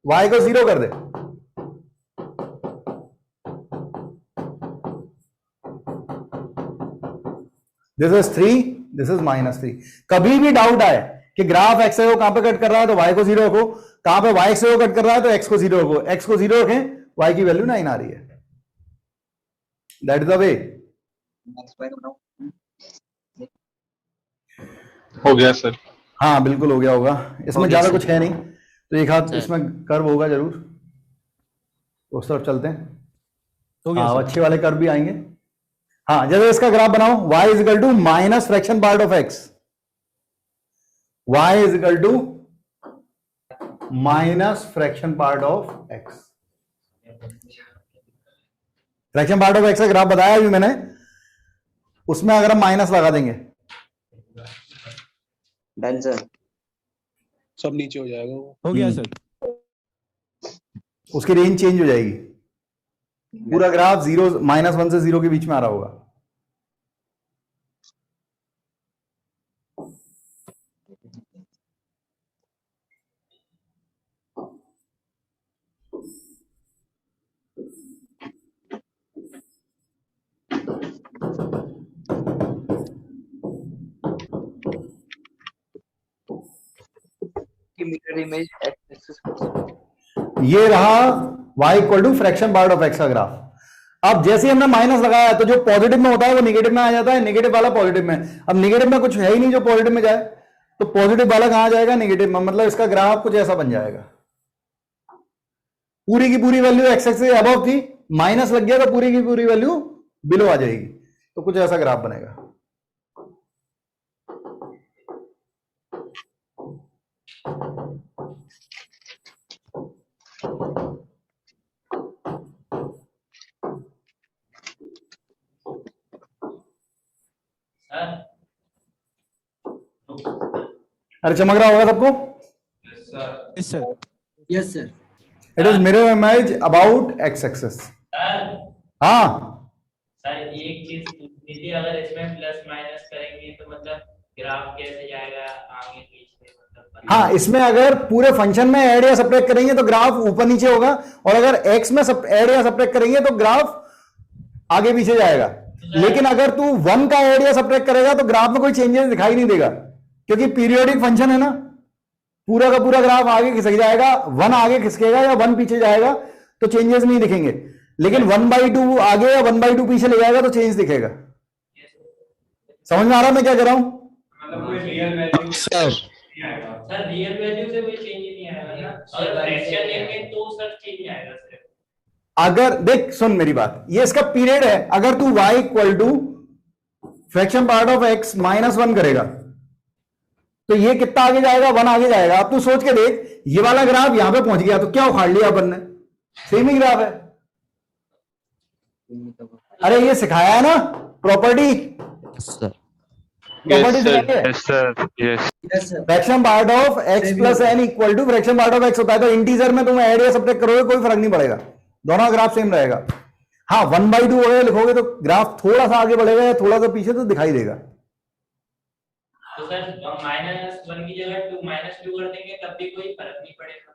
y को 0 कर दे। This is 3, this is -3। कभी भी डाउट आए कि ग्राफ एक्स है वो कहां पे कट कर रहा है तो y को 0 रखो, कहां पे y से वो कट कर रहा है तो x को 0 रखो। x को 0 रखें, y की वैल्यू 9 आ रही है। That is the way. हो गया सर। हाँ बिल्कुल हो गया होगा। इसमें ज्यादा कुछ है नहीं, तो एक हाथ इसमें कर्व होगा जरूर, तो उस तरफ चलते हैं। हाँ अच्छे वाले कर्व भी आएंगे। हाँ जैसे इसका ग्राफ बनाओ, y is equal to minus fraction part of x, y is equal to minus fraction part of x। Fraction part of x का ग्राफ बताया अभी मैंने, उसमें अगर हम माइनस लगा देंगे डन सर। सब नीचे हो जाएगा वो। हो गया सर। उसकी रेंज चेंज हो जाएगी। पूरा ग्राफ -1 से 0 के बीच में आ रहा होगा। Mirror image axis. ये रहा y equal to fraction part of x का ग्राफ। अब जैसे हमने माइनस लगाया तो जो पॉजिटिव में होता है वो नेगेटिव में आ जाता है, नेगेटिव वाला पॉजिटिव में। अब नेगेटिव में कुछ है ही नहीं जो पॉजिटिव में जाए, तो पॉजिटिव वाला कहां जाएगा? नेगेटिव में। मतलब इसका ग्राफ कुछ ऐसा बन जाएगा। पूरी की पूरी वैल्यू x एक्सिस से अबव थी, माइनस लग गया तो पूरी की पूरी वैल्यू बिलो आ जाएगी। तो कुछ ऐसा ग्राफ बनेगा। अरे चमक रहा होगा सबको? Yes sir. Yes sir. It is mirror image about x axis. हाँ सर एक चीज पूछनी थी, अगर इसमें प्लस माइनस करेंगे तो मतलब ग्राफ कैसे जाएगा आगे पीछे? मतलब हाँ, इसमें अगर पूरे फंक्शन में ऐड या सब्ट्रैक्ट करेंगे तो ग्राफ ऊपर नीचे होगा, और अगर x में ऐड या सब्ट्रैक्ट करेंगे तो ग्राफ आगे पीछे जाएगा। लेकिन अगर तू 1 का ऐड या सब्ट्रैक्ट करेगा तो ग्राफ में कोई चेंजेस दिखाई नहीं देगा, क्योंकि पीरियोडिक फंक्शन है ना। पूरा का पूरा ग्राफ आगे खिसक जाएगा, 1 आगे खिसकेगा या 1 पीछे जाएगा तो चेंजेस नहीं दिखेंगे। लेकिन 1/2 आगे या 1/2 पीछे ले जाएगा तो चेंज दिखेगा। समझ में आ रहा है मैं क्या कर रहा हूं? कोई real value sir sir real value से कोई चेंज नहीं आएगा ना, अगर फ्रैक्शन लेंगे तो सर चेंज आएगा सर। अगर देख सुन मेरी बात, ये इसका पीरियड है। अगर तू y equal to fraction part of x -1 करेगा तो ये कितना आगे जाएगा, 1 आगे जाएगा। अब तू सोच के देख, ये वाला ग्राफ यहां पे पहुंच गया तो क्या उखाड़ लिया अपन ने, सेम ही ग्राफ है। अरे ये सिखाया है ना property, property fraction part of x plus n equal to fraction part of x होता है। तो इंटीजर में तुम ऐड या सब्ट्रैक्ट करोगे कोई फर्क नहीं पड़ेगा, दोनों ग्राफ सेम रहेगा। हाँ 1/2 वगैरह लिखोगे तो ग्राफ थोड़ा सा आगे बढ़ेगा या थोड़ा सा पीछे तो दिखाई देगा। तो सर -1 की जगह -2 कर देंगे तब भी कोई फर्क नहीं पड़ेगा।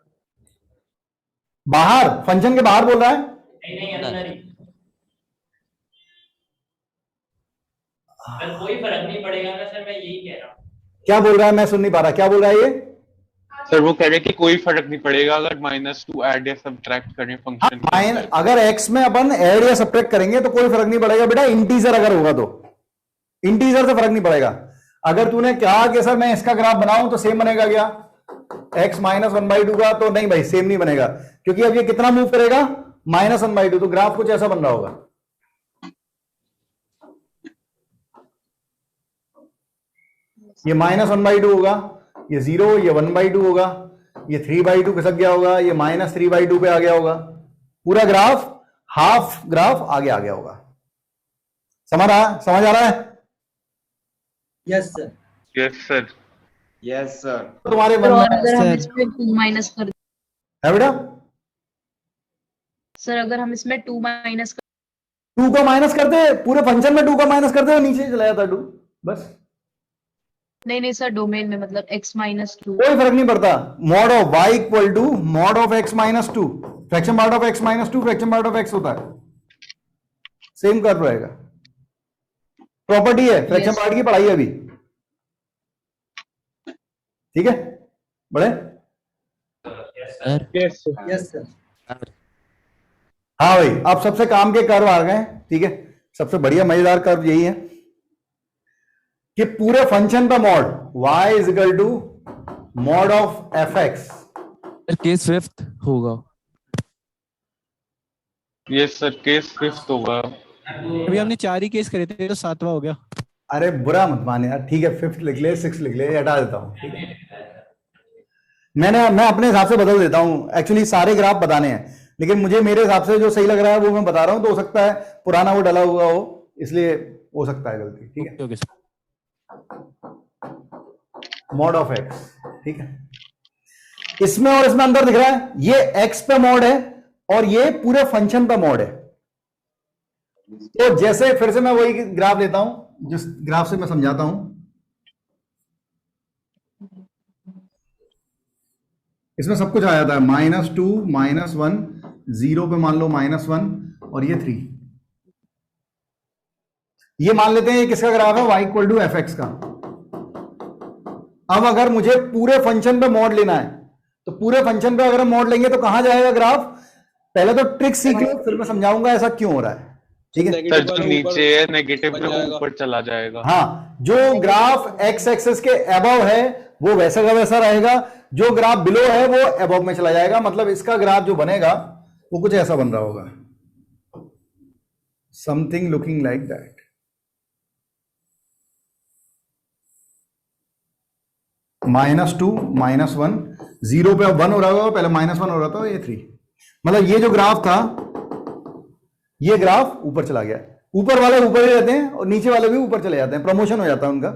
बाहर फंक्शन के बाहर बोल रहा है, नहीं अंदर ही सर कोई फर्क नहीं पड़ेगा ना सर, मैं यही कह रहा हूँ। क्या बोल रहा है, मैं सुन नहीं पा रहा, क्या बोल रहा है ये? सर वो कह रहे हैं कि कोई फर्क नहीं पड़ेगा अगर -2 ऐड या सब्ट्रैक्ट करें फंक्शन। अगर x में अपन ऐड या सब्ट्रैक्ट करेंगे तो कोई फर्क नहीं पड़ेगा बेटा, इंटीजर अगर होगा तो इंटीजर से फर्क नहीं पड़ेगा। अगर तूने कहा कि सर मैं इसका ग्राफ बनाऊं तो सेम बनेगा क्या x -1/2 का, तो नहीं भाई सेम नहीं बनेगा, क्योंकि अब ये कितना मूव करेगा -1/2, तो ग्राफ कुछ ऐसा बन रहा होगा। ये -1/2 होगा, ये 0, ये 1/2 होगा, ये 3/2 खिसक गया होगा, ये -3/2 पे आ गया होगा, पूरा ग्राफ हाफ ग्राफ आगे आ गया होगा। समझ आ रहा है? Yes sir, yes sir, yes sir. तुम्हारे मन में अगर हम इसमें 2 माइनस कर है बेटा, सर अगर हम इसमें 2 माइनस 2 को माइनस कर दे, पूरे फंक्शन में 2 को माइनस कर दे, नीचे चला जाता 2 बस। नहीं सर, डोमेन में मतलब x -2 कोई फर्क नहीं पड़ता। Mod of y equal to mod of x -2, fraction part of x -2 fraction part of x होता है, सेम कर्व रहेगा। प्रॉपर्टी है, फ्रैक्शन पार्ट की पढ़ाई है अभी, ठीक है बड़े? Yes sir. हाँ भाई, अब सबसे काम के कर्व आ गए, ठीक है। सबसे बढ़िया मजेदार कर्व यही है कि पूरे फंक्शन का mod y is equal to mod of fx। Case 5th होगा। यस सर, केस 5th होगा। अभी हमने 4 ही केस करे थे तो 7वां हो गया। अरे बुरा मत मान यार, ठीक है 5th लिख ले, 6th लिख ले, हटा देता हूं, ठीक है। मैं अपने हिसाब से बदल देता हूं, एक्चुअली सारे ग्राफ बताने हैं, लेकिन मुझे मेरे हिसाब से जो सही लग रहा है वो मैं बता रहा हूं, तो हो सकता है पुराना वो डला हुआ हो, इसलिए हो सकता है गलती, ठीक है। मॉड ऑफ x, ठीक है। इसमें और इसमें अंदर दिख रहा है, ये x पे मॉड है और ये पूरे फंक्शन पे मॉड है। तो जैसे फिर से मैं वही ग्राफ लेता हूं जिस ग्राफ से मैं समझाता हूं। इसमें सब कुछ आ जाता है, -2 -1 0 पे मान लो -1 और ये 3। ये मान लेते हैं ये किसका ग्राफ है, y इक्वल टू fx का। अब अगर मुझे पूरे फंक्शन पे मॉड लेना है तो पूरे फंक्शन पे अगर हम मॉड लेंगे तो कहां जाएगा ग्राफ? पहले तो ट्रिक सीख लो, फिर मैं समझाऊंगा ऐसा क्यों हो रहा है, ठीक है। सर जो नीचे है नेगेटिव पे ऊपर चला जाएगा। हाँ, जो ग्राफ x एक्सिस के अबव है वो वैसा का वैसा रहेगा, जो ग्राफ बिलो है वो अबव में चला जाएगा। मतलब इसका ग्राफ जो बनेगा वो कुछ ऐसा बन रहा होगा, समथिंग लुकिंग लाइक दैट। -2 -1 0 पे अब 1 हो रहा होगा, पहले -1 हो रहा था, ये 3। मतलब ये जो ग्राफ था, ये ग्राफ ऊपर चला गया। ऊपर वाले ऊपर ही रहते हैं और नीचे वाले भी ऊपर चले जाते हैं, प्रमोशन हो जाता है उनका।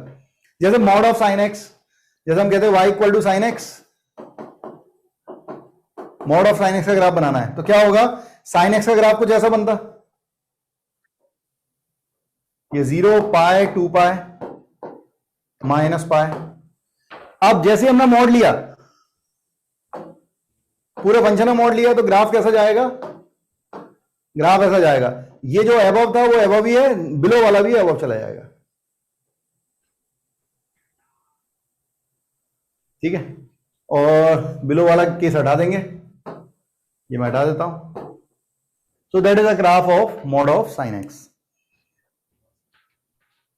जैसे मॉड ऑफ साइन x, जैसे हम कहते हैं y equal to sine x, mod of sine x का ग्राफ बनाना है तो क्या होगा, साइन x का ग्राफ कुछ ऐसा बनता, ये 0 पाई 2 पाई माइनस पाई। अब जैसे हमने मॉड लिया, पूरे फंक्शन में मॉड लिया, तो ग्राफ कैसा जाएगा, ग्राफ ऐसा जाएगा। ये जो अबव था वो अबव ही है, बिलो वाला भी अबव चला जाएगा, ठीक है। और बिलो वाला केस हटा देंगे, ये मैं हटा देता हूं। So that is a graph of mod of sine x.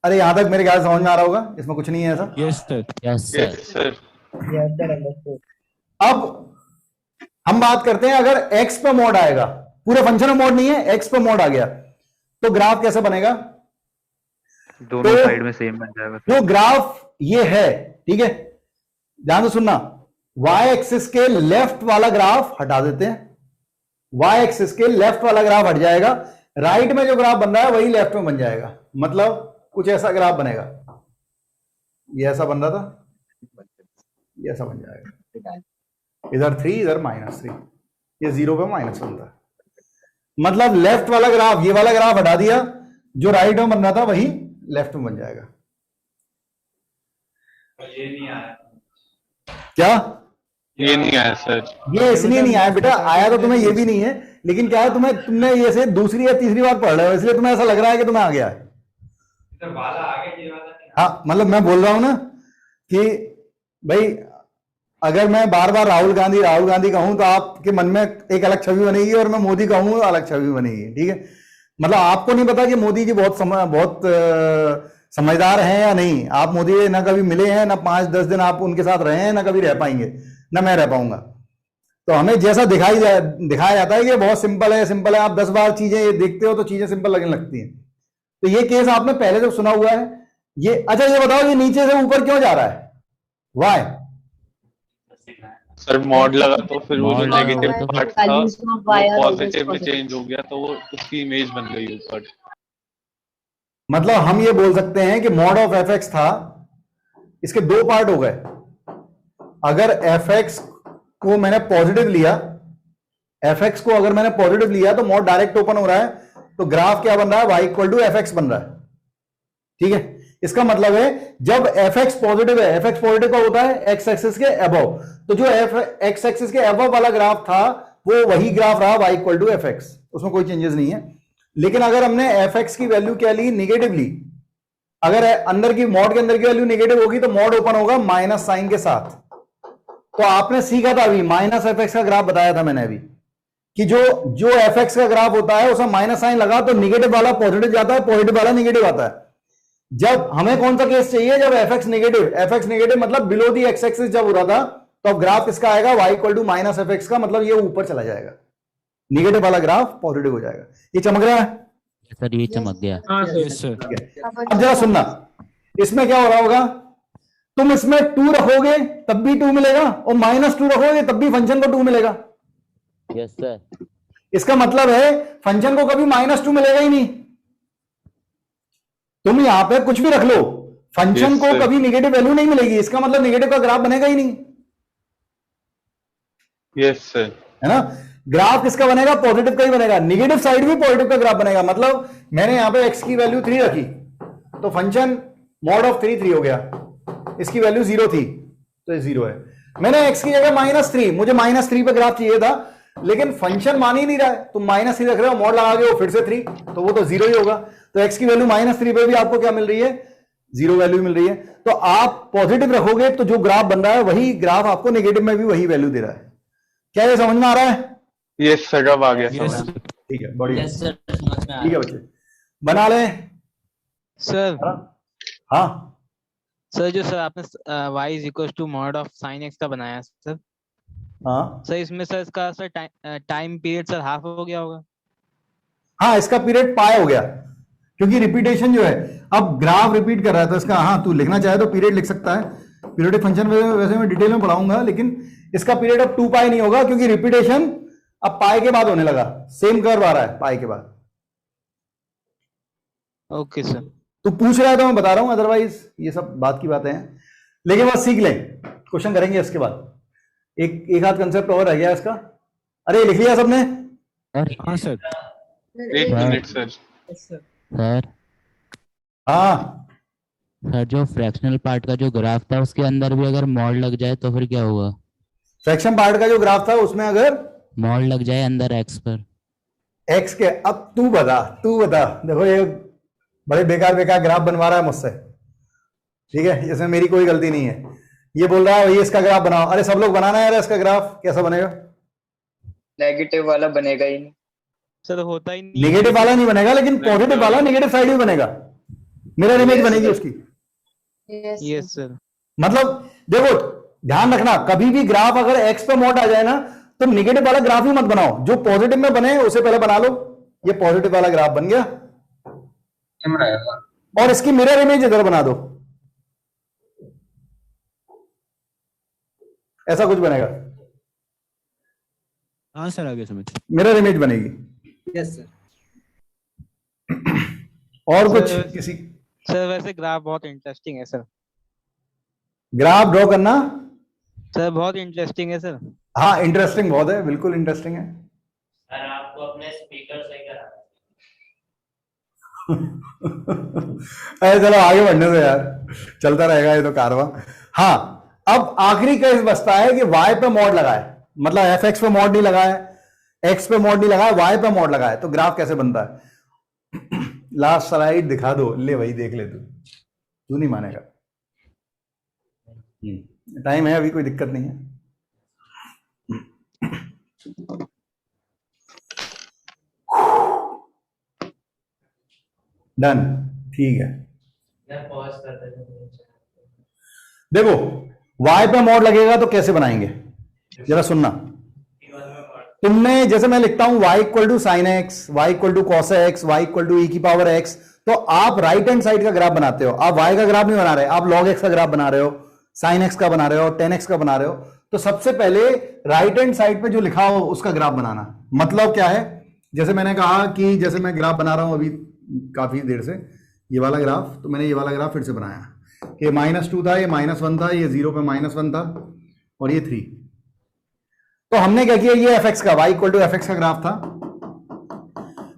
अरे यहां तक मेरे ख्याल समझ में आ रहा होगा, इसमें कुछ नहीं है ऐसा। Yes sir, yes sir. अब हम बात करते हैं, अगर x पे मॉड आएगा, पूरे फंक्शन में मॉड नहीं है, x पे मॉड आ गया, तो ग्राफ कैसे बनेगा? दोनों साइड में सेम बन जाएगा। जो ग्राफ ये है, ठीक है, ध्यान से सुनना, y एक्सिस के लेफ्ट वाला ग्राफ हटा देते हैं, y एक्सिस के लेफ्ट वाला ग्राफ हट जाएगा, राइट में जो ग्राफ बन रहा है वही लेफ्ट में बन जाएगा। मतलब कुछ ऐसा ग्राफ बनेगा, ये ऐसा बन रहा था, ये ऐसा बन जाएगा, इधर 3 इधर -3, ये 0 पे -1 था। मतलब लेफ्ट वाला ग्राफ, ये वाला ग्राफ हटा दिया, जो राइट में बन रहा था वही लेफ्ट में बन जाएगा। ये नहीं आया क्या? ये नहीं आया सर। ये इसलिए नहीं आया बेटा, आया तो तुम्हें ये भी नहीं है, लेकिन क्या है, तुमने ये से दूसरी या तीसरी बार पढ़ रहे हो, इसलिए तुम्हें ऐसा लग रहा है कि तुम्हें आ गया है। तो वाला आ गया, ये वाला नहीं। हाँ, मतलब मैं बोल रहा हूं ना कि भाई अगर मैं बार बार राहुल गांधी कहूं तो आपके मन में एक अलग छवि बनेगी, और मैं मोदी कहूं अलग छवि बनेगी, ठीक है। मतलब आपको नहीं पता कि मोदी जी बहुत समझदार हैं या नहीं, आप मोदी जी ना कभी मिले हैं, ना 5-10 दिन आप उनके साथ रहे हैं, ना कभी रह पाएंगे, ना मैं रह पाऊंगा। तो हमें जैसा दिखाया जाता है कि बहुत सिंपल है, आप 10 बार चीजें देखते हो तो चीजें सिंपल लगने लगती हैं। तो ये केस आपने पहले तो सुना हुआ है। ये अच्छा, ये बताओ, ये नीचे से ऊपर क्यों जा रहा है? वाई? सर मॉड लगा तो फिर वो जो नेगेटिव पार्ट था वो पॉजिटिव में चेंज हो गया, तो वो उसकी इमेज बन गई ऊपर। मतलब हम ये बोल सकते हैं कि मॉड ऑफ एफ एक्स था, इसके 2 पार्ट हो गए। अगर एफ एक्स को मैंने पॉजिटिव लिया, एफ एक्स को अगर मैंने पॉजिटिव लिया तो मॉड डायरेक्ट ओपन हो रहा है, तो ग्राफ क्या बन रहा है? y equal to f x बन रहा है, ठीक है। इसका मतलब है जब एफ एक्स पॉजिटिव है, एफ एक्स पॉजिटिव का होता है एक्स एक्सिस के अबव, तो जो एक्स एक्सिस के अबव वाला ग्राफ था वो वही ग्राफ रहा y equal to f x, उसमें कोई चेंजेस नहीं है। लेकिन अगर हमने एफ एक्स की वैल्यू क्या ली? निगेटिव ली। अगर अंदर की मॉड के अंदर की वैल्यू निगेटिव होगी तो मॉड ओपन होगा माइनस साइन के साथ। तो आपने सीखा था अभी, माइनस एफ एक्स का ग्राफ बताया था मैंने अभी, कि जो एफ एक्स का ग्राफ होता है उसमें माइनस साइन लगा तो निगेटिव वाला पॉजिटिव जाता है, पॉजिटिव वाला निगेटिव आता है। जब हमें कौन सा केस चाहिए? जब एफ एक्स नेगेटिव मतलब बिलो दी एक्स एक्सिस जब हो रहा था, तो अब ग्राफ किसका आएगा? y equal to minus f x का, मतलब ये ऊपर चला जाएगा, निगेटिव वाला ग्राफ पॉजिटिव हो जाएगा। ये चमक रहा है सर? ये चमक गया। अब जरा सुनना, इसमें क्या हो रहा होगा? तुम इसमें 2 रखोगे तब भी 2 मिलेगा, और -2 रखोगे तब भी फंक्शन को 2 मिलेगा। Yes sir. इसका मतलब है फंक्शन को कभी -2 मिलेगा ही नहीं। तुम यहां पे कुछ भी रख लो, फंक्शन को कभी निगेटिव वैल्यू नहीं मिलेगी, इसका मतलब निगेटिव का ग्राफ बनेगा ही नहीं। यस सर, है ना? ग्राफ किसका बनेगा? पॉजिटिव का ही बनेगा, निगेटिव साइड भी पॉजिटिव का ग्राफ बनेगा। मतलब मैंने यहां पे x की वैल्यू 3 रखी, तो फंक्शन मॉड ऑफ 3 हो गया, इसकी वैल्यू 0 थी तो ये 0 है। मैंने x की जगह -3, मुझे -3 पे ग्राफ चाहिए था, लेकिन फंक्शन मान ही नहीं रहा है, तुम -3 रख रहे हो, मॉड लगा के वो फिर से 3, तो वो तो 0 ही होगा। तो x की वैल्यू -3 पे भी आपको क्या मिल रही है? 0 वैल्यू मिल रही है। तो आप पॉजिटिव रखोगे तो जो ग्राफ बन रहा है वही ग्राफ आपको नेगेटिव में भी वही वैल्यू दे रहा है। क्या ये समझ में आ रहा है? यस सर, अब आ गया समझ। ठीक है, बढ़िया। ठीक है बच्चे, बना ले सर। हाँ सर, जो सर आपने y is equal to mod of sine x का बनाया सर, हाँ सर इसमें सर इसका sir time period sir half हो गया होगा। हाँ, इसका पीरियड पाई हो गया, क्योंकि रिपीटेशन जो है, अब ग्राफ रिपीट कर रहा है तो इसका, हाँ तू लिखना चाहे तो पीरियड लिख सकता है, पीरियोडिक फंक्शन वैसे मैं डिटेल में पढ़ाऊंगा, लेकिन इसका पीरियड अब 2 पाई नहीं होगा, क्योंकि रिपीटेशन अब पाई के बाद होने लगा, सेम कर्व आ रहा है पाई के बाद। Okay sir. तू पूछ रहा है तो मैं बता रहा हूं, अदरवाइज ये सब बात की बातें हैं, लेकिन बस सीख लें, क्वेश्चन करेंगे इसके बाद। एक आध कंसेप्ट और रह गया इसका। अरे लिख लिया सबने? हाँ सर। 1 minute sir. सर हाँ सर, जो फ्रैक्शनल पार्ट का जो ग्राफ था उसके अंदर भी अगर मॉड लग जाए तो फिर क्या होगा? फ्रैक्शन पार्ट का जो ग्राफ था उसमें अगर मॉड लग जाए अंदर एक्स पर, एक्स के, अब तू बता देखो ये बड़े बेकार ग्राफ बनवा रहा है मुझसे, ठीक है, इसमें मेरी कोई गलती नहीं है। ये बोल रहा है भाई इसका ग्राफ बनाओ, अरे सब लोग बनाना है, इसका ग्राफ कैसा बनेगा? नेगेटिव वाला बनेगा ही नहीं सर, होता ही नहीं। नेगेटिव वाला नहीं बनेगा, लेकिन पॉजिटिव वाला नेगेटिव साइड भी बनेगा, मिरर इमेज बनेगी उसकी। Yes sir. मतलब देखो ध्यान रखना, कभी भी ग्राफ अगर एक्स पे मॉड आ जाए ना तो निगेटिव वाला ग्राफ ही मत बनाओ, जो पॉजिटिव में बने उसे पहले बना लो। ये पॉजिटिव वाला ग्राफ बन गया और इसकी मिरर इमेज इधर बना दो, ऐसा कुछ बनेगा। हाँ सर, आगे समझ। मिरर इमेज बनेगी। Yes sir. और कुछ किसी सर वैसे ग्राफ बहुत इंटरेस्टिंग है सर। ग्राफ ड्रॉ करना सर बहुत इंटरेस्टिंग है सर। हाँ इंटरेस्टिंग बहुत है, बिल्कुल इंटरेस्टिंग है। सर आपको अपने स्पीकर सही करा। अरे चलो आगे बढ़ने दो यार, चलता रहेगा ये तो कारवां। हाँ, अब आखिरी केस बचता है कि y पे मॉड लगाए, मतलब fx पे मॉड नहीं लगाया, x पे मॉड नहीं लगाया, y पे मॉड लगाए, तो ग्राफ कैसे बनता है। लास्ट स्लाइड दिखा दो, ले भाई देख ले, तू नहीं मानेगा। टाइम है अभी, कोई दिक्कत नहीं है। डन, ठीक है। मैं पॉज कर देता हूं। देखो y पे मॉड लगेगा तो कैसे बनाएंगे, जरा सुनना। तुमने जैसे मैं लिखता हूं y equal to sine x, y equal to cos x, y equal to e की पावर एक्स, तो आप राइट हैंड साइड का ग्राफ बनाते हो, आप y का ग्राफ नहीं बना रहे, आप log x का ग्राफ बना रहे हो, साइन एक्स का बना रहे हो, टेन एक्स का बना रहे हो। तो सबसे पहले राइट हैंड साइड पे जो लिखा हो उसका ग्राफ बनाना। मतलब क्या है, जैसे मैंने कहा कि जैसे मैं ग्राफ बना रहा हूं अभी काफी देर से, ये वाला ग्राफ, तो मैंने ये वाला ग्राफ फिर से बनाया कि -2 था, ये -1 था, ये 0 पे -1 था और ये 3। तो हमने क्या किया, ये fx का y इक्वल टू fx का ग्राफ था।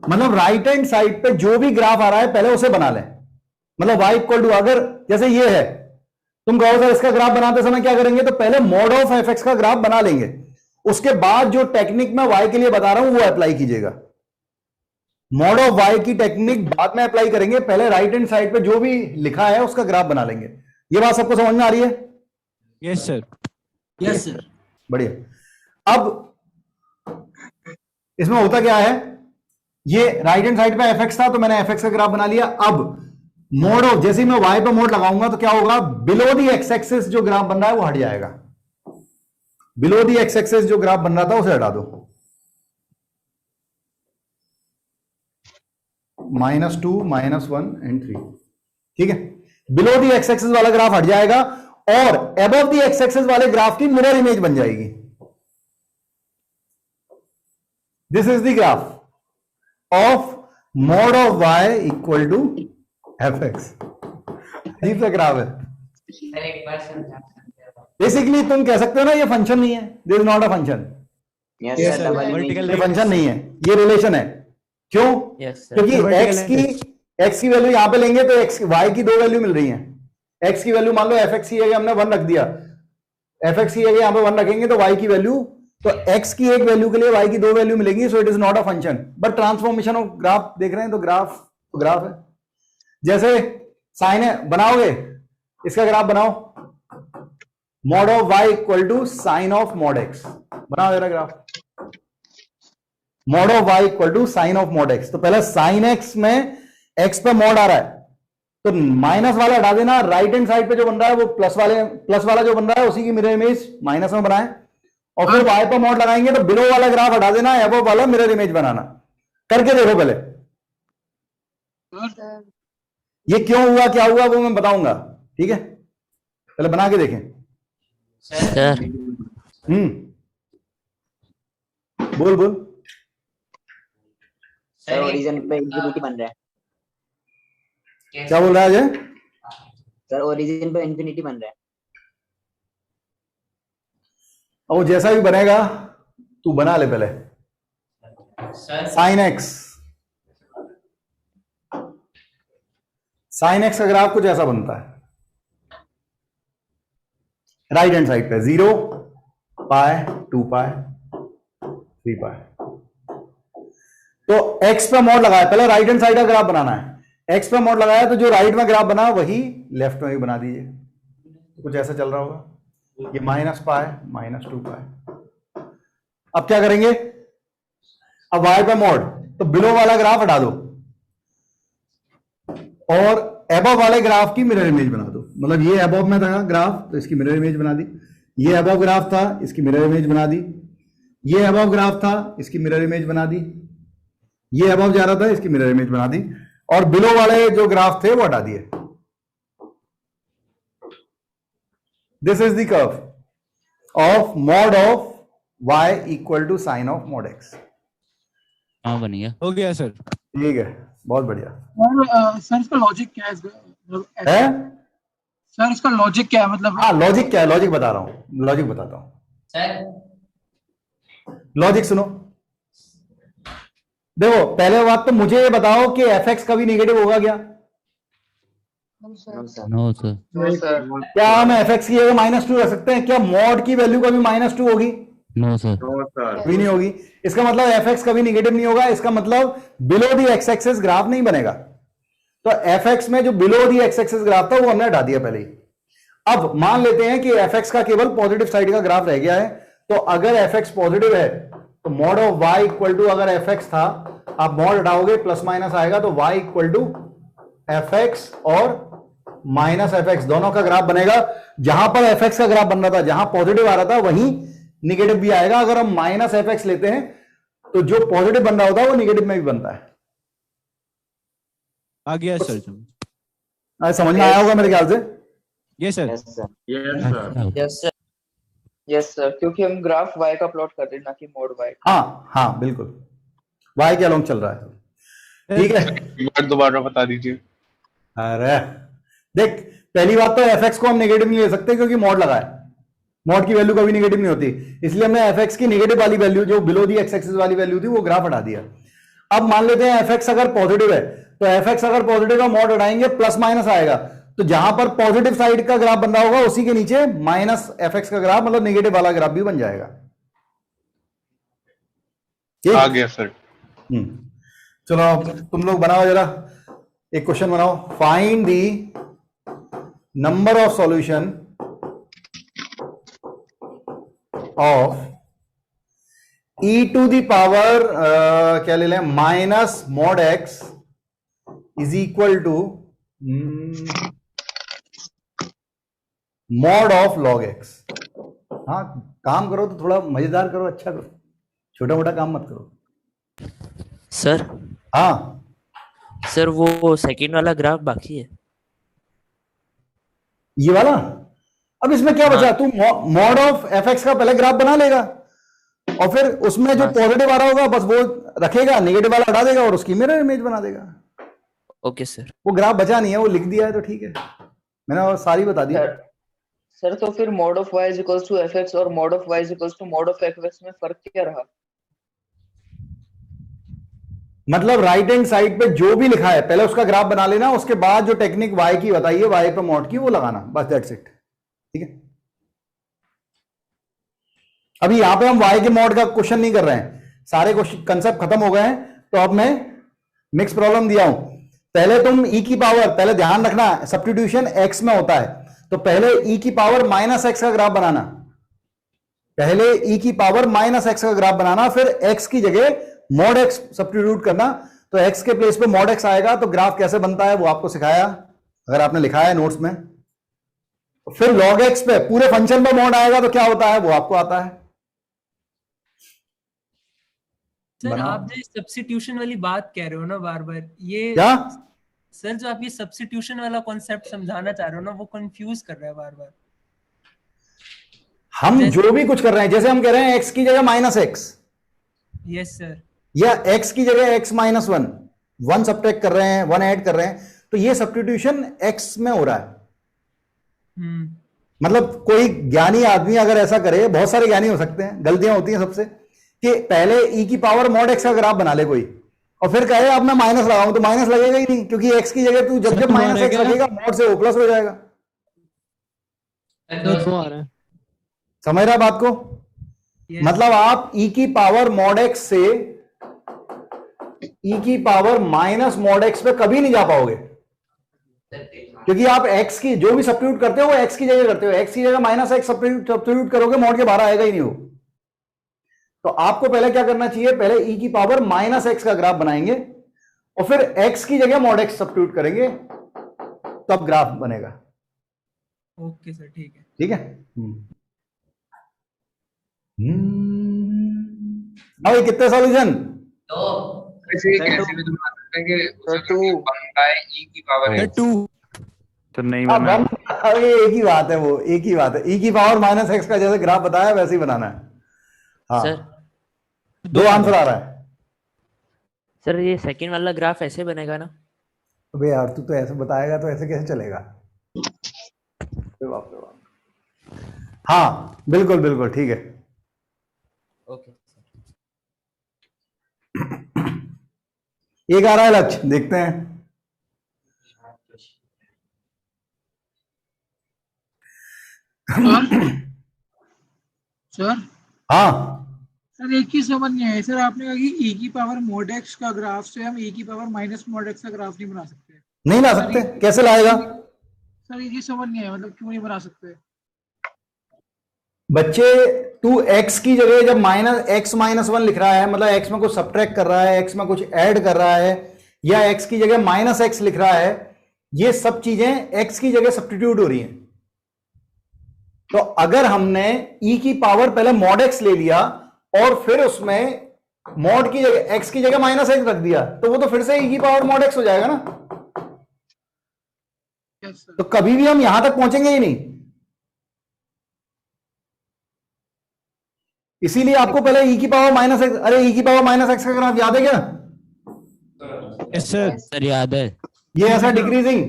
मतलब राइट हैंड साइड पे जो भी ग्राफ आ रहा है पहले उसे बना लें। मतलब y इक्वल टू, अगर जैसे ये है, तुम कहो सर इसका ग्राफ बनाते समय क्या करेंगे, तो पहले मॉड ऑफ fx का ग्राफ बना लेंगे, उसके बाद जो टेक्निक मैं y के लिए बता रहा हूं वो अप्लाई कीजिएगा। मॉड ऑफ y की टेक्निक बाद में अप्लाई करेंगे, पहले राइट हैंड साइड पे जो भी लिखा है उसका ग्राफ बना लेंगे। ये बात सबको समझ में आ रही है? Yes sir. Yes sir. बढ़िया। अब इसमें होता क्या है, ये राइट हैंड साइड पे fx था तो मैंने fx का ग्राफ बना लिया। अब मोड ऑफ, जैसे ही मैं y पे मोड लगाऊंगा तो क्या होगा, बिलो दी एक्स एक्सिस जो ग्राफ बन रहा है वो हट जाएगा। बिलो दी एक्स एक्सिस जो ग्राफ बन रहा था उसे हटा दो। -2, -1 एंड 3, ठीक है। बिलो दी एक्स एक्सिस वाला ग्राफ हट जाएगा और अबव दी एक्स एक्सिस वाले ग्राफ की मिरर इमेज बन जाएगी। This is the graph of mod of y equal to fx। अजीब सा ग्राफ है। सर एक बार समझा सकते हो? बेसिकली तुम कह सकते हो ना ये फंक्शन नहीं है, this is not a function, ये फंक्शन नहीं है, ये रिलेशन है। क्यों? क्योंकि x की वैल्यू यहां पे लेंगे तो y की 2 वैल्यू मिल रही है। x की वैल्यू मान लो fx की है, हमने 1 रख दिया, fx की है यहां पे 1 रखेंगे तो y की वैल्यू, तो x की एक वैल्यू के लिए y की 2 वैल्यू मिलेगी, सो it is not a function but transformation of graph देख रहे हैं, तो ग्राफ है। जैसे साइन है, बनाओगे इसका ग्राफ बनाओ, mod of y equal to sine of mod x, बनाओ जरा graph. Mod of y equal to sine of mod x, तो पहले साइन x में x पे मॉड आ रहा है तो माइनस वाला हटा देना, राइट हैंड साइड पे जो बन रहा है वो प्लस वाला जो बन रहा है उसी की मिरर इमेज माइनस में बनाए, और फिर y पे मॉड लगाएंगे तो बिलो वाला ग्राफ हटा देना, अबव वाला मिरर इमेज बनाना। करके देखो पहले, ये क्यों हुआ क्या हुआ वो मैं बताऊंगा, ठीक है। पहले बना के देखें सर। बोल सर ओरिजिन पे इंफिनिटी बन रहा है। क्या बोल रहा है अजय? सर ओरिजिन पे इंफिनिटी बन रहा है। और जैसा भी बनेगा तू बना ले पहले। साइन एक्स का ग्राफ कुछ ऐसा बनता है, राइट हैंड साइड पे 0, पाई, 2 पाई, 3 पाई। तो x पे मॉड लगाया, पहले राइट हैंड साइड का ग्राफ बनाना है। x पे मॉड लगाया तो जो राइट में ग्राफ बना वही लेफ्ट में भी बना दीजिए, तो कुछ ऐसा चल रहा होगा, ये -π -2π। अब क्या करेंगे, अब y पे मॉड, तो बिलो वाला ग्राफ हटा दो और अबव वाले ग्राफ की मिरर इमेज बना दो। मतलब ये अबव में था ग्राफ तो इसकी मिरर इमेज बना दी, ये अबव ग्राफ था, इसकी मिरर इमेज बना दी। ये अबव ग्राफ था, इसकी मिरर इमेज बना दी। ये अबव जा रहा था, इसकी मिरर इमेज बना दी। और बिलो वाले जो ग्राफ थे वो हटा दिए। This is the curve of mod of y equal to sine of mod x। हाँ बन गया। हो गया सर। ठीक है, बहुत बढ़िया। और सर इसका लॉजिक क्या है है? सर इसका लॉजिक क्या है मतलब? हाँ लॉजिक क्या है, लॉजिक बता रहा हूं, लॉजिक बताता हूं। सर लॉजिक सुनो, देखो पहले बात तो मुझे ये बताओ कि fx कभी नेगेटिव होगा क्या? No sir. क्या हम fx की जगह -2 रख सकते हैं? क्या मॉड की वैल्यू कभी -2 होगी? No sir. भी नहीं होगी। इसका मतलब fx कभी नेगेटिव नहीं होगा। इसका मतलब below the x axis graph नहीं बनेगा। तो fx में जो below the x axis graph था वो हमने हटा दिया पहले ही। अब मान लेते हैं कि fx का केवल पॉजिटिव साइड का ग्राफ रह गया है। तो अगर fx पॉजिटिव है तो mod of y equal to, अगर fx था आप मॉड हटाओगे प्लस माइनस आएगा तो y इक्वल टू fx और माइनस fx दोनों का ग्राफ बनेगा। जहां पर fx का ग्राफ बन रहा था, जहां पॉजिटिव आ रहा था वहीं निगेटिव भी आएगा। अगर हम माइनस fx लेते हैं तो जो पॉजिटिव बन रहा होता है वो निगेटिव में भी बनता है। आ गया सर। समझ में आया होगा मेरे ख्याल से। Yes sir. Yes sir. Yes sir, क्योंकि हम ग्राफ y का प्लॉट कर रहे हैं ना कि मोड y। हाँ हाँ बिल्कुल, y के अलोंग चल रहा है। ठीक है, दोबारा बता दीजिए। अरे देख, पहली बात तो fx को हम नेगेटिव नहीं ले सकते क्योंकि मॉड लगा है। मॉड की वैल्यू कभी नेगेटिव नहीं होती, इसलिए हमने fx की नेगेटिव वाली वैल्यू, जो बिलो दी एक्स एक्सिस वाली वैल्यू थी, वो ग्राफ हटा दिया। अब मान लेते हैं fx अगर पॉजिटिव है, तो fx अगर पॉजिटिव है मॉड हटाएंगे प्लस माइनस आएगा। तो जहां पर पॉजिटिव साइड का ग्राफ बन रहा होगा उसी के नीचे माइनस fx का ग्राफ, मतलब नेगेटिव वाला ग्राफ भी बन जाएगा। आ गया सर। चलो अब तुम लोग बनाओ जरा, एक क्वेश्चन बनाओ। Find the number of solution of e to the power क्या ले लें, minus mod x is equal to mod of log x। हाँ काम करो तो थोड़ा मजेदार करो, अच्छा करो, छोटा मोटा काम मत करो। सर। हाँ सर वो सेकंड वाला ग्राफ बाकी है। ये वाला? अब इसमें क्या बचा? तू मॉड ऑफ fx का पहले ग्राफ बना लेगा और फिर उसमें जो पॉजिटिव आ रहा होगा बस वो रखेगा, नेगेटिव वाला हटा देगा और उसकी मिरर इमेज बना देगा। Okay sir. वो ग्राफ बचा नहीं है, वो लिख दिया है तो ठीक है, मैंने और सारी बता दी। सर तो फिर mod of y is equals to fx और mod of y is equals to mod of fx में फर्क क्या रहा? मतलब राइट हैंड साइड पे जो भी लिखा है पहले उसका ग्राफ बना लेना, उसके बाद जो टेक्निक y की बताइए, y पे मॉड की, वो लगाना, बस दैट्स इट। ठीक है, अभी यहां पे हम y के मॉड का क्वेश्चन नहीं कर रहे हैं, सारे क्वेश्चन कंसेप्ट खत्म हो गए हैं। तो अब मैं मिक्स प्रॉब्लम दिया हूं। पहले तुम e की पावर, पहले ध्यान रखना सब्स्टिट्यूशन x में होता है, तो पहले e की पावर माइनस x का ग्राफ बनाना, पहले e की पावर माइनस x का ग्राफ बनाना, फिर x की जगह मॉड x सब्स्टिट्यूट करना। तो x के प्लेस पे मॉड x आएगा, तो ग्राफ कैसे बनता है वो आपको सिखाया, अगर आपने लिखा है नोट्स में। फिर log x पे पूरे फंक्शन पे मॉड आएगा तो क्या होता है वो आपको आता है। सर आप जो सब्स्टिट्यूशन वाली बात कह रहे हो ना बार बार, ये क्या सर जो आप ये सब्स्टिट्यूशन वाला कॉन्सेप्ट समझाना चाह रहे हो ना, वो कंफ्यूज कर रहा है बार बार। हम जो भी कुछ कर रहे हैं, जैसे हम कह रहे हैं x की जगह माइनस x, यस सर, या x की जगह x माइनस 1, 1 सब्ट्रैक्ट कर रहे हैं, 1 ऐड कर रहे हैं, तो ये सब्स्टिट्यूशन x में हो रहा है। मतलब कोई ज्ञानी आदमी अगर ऐसा करे, बहुत सारे ज्ञानी हो सकते हैं, गलतियां होती हैं सबसे, कि पहले e की पावर मॉड x का ग्राफ बना ले कोई, और फिर कहे अब मैं माइनस लगाऊं, तो माइनस लगेगा ही नहीं, क्योंकि x की जगह तू जब माइनस x लगेगा मॉड से वो प्लस हो जाएगा। समझ रहा बात को? मतलब आप e की पावर मॉड x से e की पावर माइनस मॉड x पे कभी नहीं जा पाओगे, क्योंकि आप x की जो भी सब्स्टिट्यूट करते हो वो x की जगह करते हो, x की जगह माइनस x सब्स्टिट्यूट करोगे, मॉड के बाहर आएगा ही नहीं वो। तो आपको पहले क्या करना चाहिए, पहले e की पावर माइनस x का ग्राफ बनाएंगे और फिर x की जगह मॉड x सब्स्टिट्यूट करेंगे, तब ग्राफ बनेगा। ओके सर, ठीक है। ठीक है। अब ये कितने सॉल्यूशन? तो ऐसे कैसे भी बना सकते हैं कि उसे 1 बाय e की पावर है 2 तो नहीं अब बना। अब ये एक ही बात है, वो एक ही बात है, e की पावर माइनस एक्स का जैसे ग्राफ बताया वैसे ही बनाना है। हाँ सर दो आंसर आ रहा है। सर ये सेकंड वाला ग्राफ ऐसे बनेगा ना? अबे यार तू तो ऐसे बताएगा तो ऐसे कैसे चलेगा? अरे बाप रे बाप। हाँ बिल्कुल बिल्कुल ठीक है। ओके एक आ रहा है लक्ष्य, देखते हैं। सर हाँ सर एक ही समझ नहीं आया सर, आपने कहा कि e की पावर mod x का ग्राफ से हम e की पावर माइनस mod x का ग्राफ नहीं बना सकते। नहीं ला सकते, कैसे लाएगा? सर ये समझ नहीं आया, मतलब क्यों नहीं बना सकते? बच्चे तू x की जगह जब -x-1 लिख रहा है, मतलब x में कुछ सब्ट्रैक्ट कर रहा है, x में कुछ ऐड कर रहा है, या x की जगह -x लिख रहा है, ये सब चीजें x की जगह सब्स्टिट्यूट हो रही हैं। तो अगर हमने e की पावर पहले mod x ले लिया और फिर उसमें mod की जगह x की जगह -x रख दिया, तो वो तो फिर से e की पावर mod x हो जाएगा ना। तो कभी भी हम यहां तक पहुंचेंगे ही नहीं। इसीलिए आपको पहले e की पावर -x, अरे e की पावर -x का ग्राफ याद है क्या? सर याद है। ये ऐसा डिक्रीजिंग,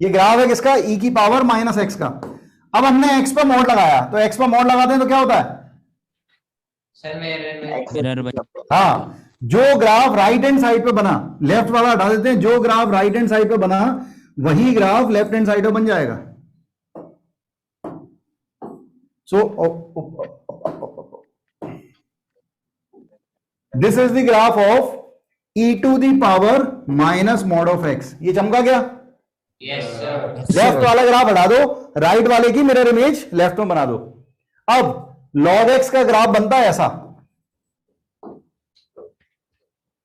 ये ग्राफ है किसका? e की पावर -x का। अब हमने x पर मॉड लगाया, तो x पर मॉड लगाते हैं तो क्या होता है? सर मेरे हाँ, जो ग्राफ राइट हैंड साइड पे बना, लेफ्ट वाला हटा देते हैं, जो ग्राफ राइट हैंड साइड पे बना वही ग्राफ लेफ्ट हैंड साइड पे बन जाएगा। So this is the graph of e to the power minus mod of x। ये चमका क्या? Yes sir. लेफ्ट वाला ग्राफ हटा दो, राइट वाले की मिरर इमेज लेफ्ट में बना दो। अब log x का ग्राफ बनता है ऐसा,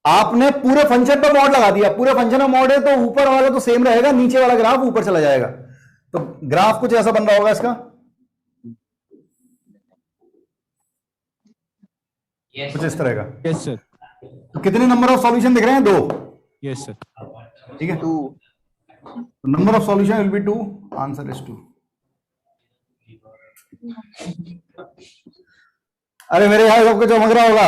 आपने पूरे फंक्शन पर मॉड लगा दिया, पूरे फंक्शन में मॉड है तो ऊपर वाला तो सेम रहेगा, नीचे वाला ग्राफ ऊपर चला जाएगा। तो ग्राफ कुछ ऐसा बन रहा होगा इसका, कुछ इस तरह का। Yes sir. तो कितने नंबर ऑफ सॉल्यूशन दिख रहे हैं? 2। Yes sir. ठीक है, 2 number of solution will be 2, answer is 2। अरे मेरे यार सबको चमक रहा होगा।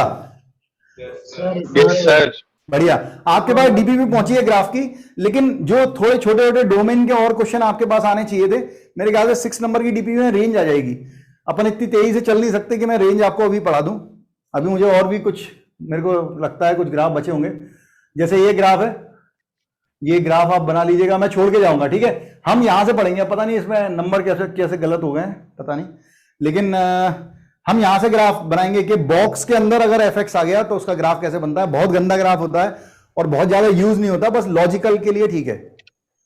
Yes sir. बढ़िया, आपके पास डीपीपी पहुंची है ग्राफ की, लेकिन जो थोड़े छोटे छोटे डोमेन के और क्वेश्चन आपके पास आने चाहिए थे। मेरे ख्याल से 6 नंबर की डीपीपी में रेंज आ जाएगी। अपन इतनी तेजी से चल नहीं सकते कि मैं रेंज आपको अभी पढ़ा दूं। अभी मुझे और भी कुछ, मेरे को लगता है कुछ ग्राफ बचे होंगे। जैसे ये ग्राफ है, ये ग्राफ आप बना लीजिएगा, मैं छोड़ के जाऊंगा, ठीक है। हम यहां से पढ़ेंगे, पता नहीं इसमें नंबर कैसे कैसे गलत हो गए पता नहीं, लेकिन हम यहां से ग्राफ बनाएंगे कि बॉक्स के अंदर अगर एफ आ गया तो उसका ग्राफ कैसे बनता है। बहुत गंदा ग्राफ होता है और बहुत ज्यादा यूज नहीं होता, बस लॉजिकल के लिए ठीक है।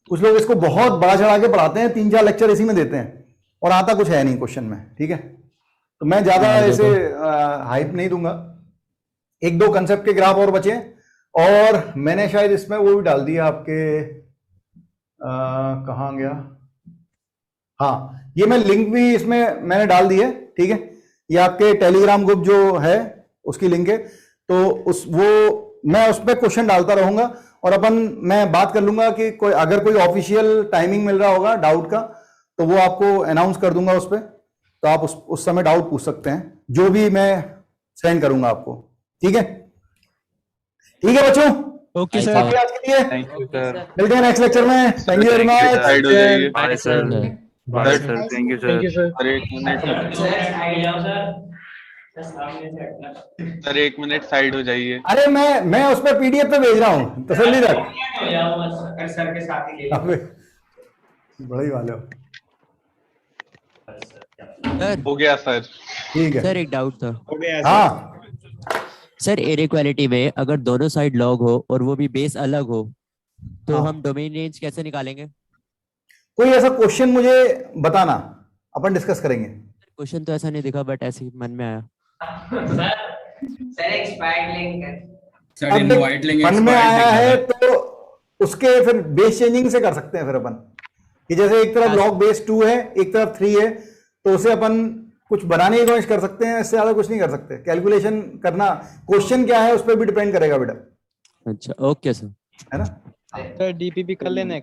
कुछ लोग इसको बहुत बड़ा चढ़ा के पढ़ाते हैं, 3-4 लेक्चर इसी में देते हैं और आता कुछ है नहीं क्वेश्चन में, ठीक है। तो मैं ज्यादा ऐसे हाइप नहीं दूंगा। 1-2 कंसेप्ट के ग्राफ और बचे, और मैंने शायद इसमें वो भी डाल दिया आपके, कहाँ गया, हाँ ये मैं लिंक भी इसमें मैंने डाल दी है, ठीक है। ये आपके टेलीग्राम ग्रुप जो है उसकी लिंक है, तो मैं उस पर क्वेश्चन डालता रहूंगा और मैं बात कर लूंगा कि अगर कोई ऑफिशियल टाइमिंग मिल रहा होगा डाउट का तो वो आपको अनाउंस कर दूंगा उस पर, तो आप उस समय डाउट पूछ सकते हैं, जो भी मैं सेंड करूंगा आपको, ठीक है। ठीक है बच्चों, ओके सर, आज के लिए थैंक यू सर। मिलते हैं नेक्स्ट लेक्चर में। थैंक यू वेरी साइड हो जाइए। Bye sir, bye sir, thank you sir. Sir 1 minute, side जाओ सर, सामने से हटना। सर 1 मिनट साइड हो जाइए। अरे मैं उस पर पीडीएफ पे भेज रहा हूँ, तसल्ली रख। हो जाओ बस, सर के साथ ही ले अबे बड़े ही वाले हो। हो गया सर। ठीक है सर, एक डाउट था। हो गया हाँ सर, इनइक्वालिटी में अगर दोनों साइड लॉग हो और वो भी बेस अलग हो तो हाँ। हम डोमेन रेंज कैसे निकालेंगे? कोई ऐसा क्वेश्चन मुझे बताना, अपन डिस्कस करेंगे। क्वेश्चन तो ऐसा नहीं दिखा, बट ऐसे ही मन में आया। सर एक्सपायर्ड लिंक है। सर इनवाइट लिंक मन में आया है तो उसके फिर बेस चेंजिंग से कर सकते हैं फिर अपन, कि जैसे एक तरफ लॉग बेस 2 है, एक तरफ 3 है, तो उसे अपन कुछ बनाने की कोशिश कर सकते हैं, इससे ज्यादा कुछ नहीं कर सकते। कैलकुलेशन करना, क्वेश्चन क्या है उस पर भी डिपेंड करेगा बेटा, अच्छा ओके सर। है ना। सर डीपीपी कर लेना है।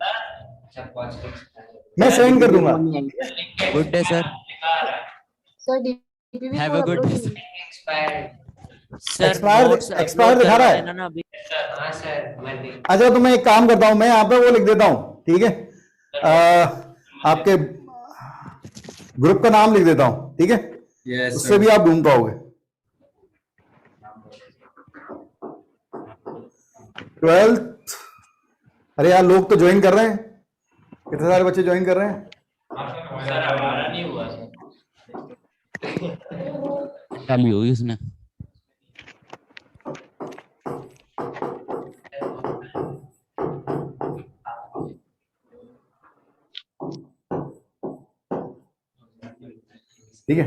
मैं सेंड कर दूंगा। Good day sir. Sir DPP have a good day sir. Expire दिखा रहा है ना अभी। हाँ सर। अच्छा तो मैं एक काम करता हूं, मैं यहाँ पे वो लिख देता हूं, ठीक है, आपके ग्रुप का नाम लिख देता हूं, ठीक है, उससे भी आप ढूंढ पाओगे। 12th, अरे यार लोग तो ज्वाइन कर रहे हैं, कितने सारे बच्चे ज्वाइन कर रहे हैं। सर हमारा नहीं हुआ सर। चालू होगी उसने। ठीक है,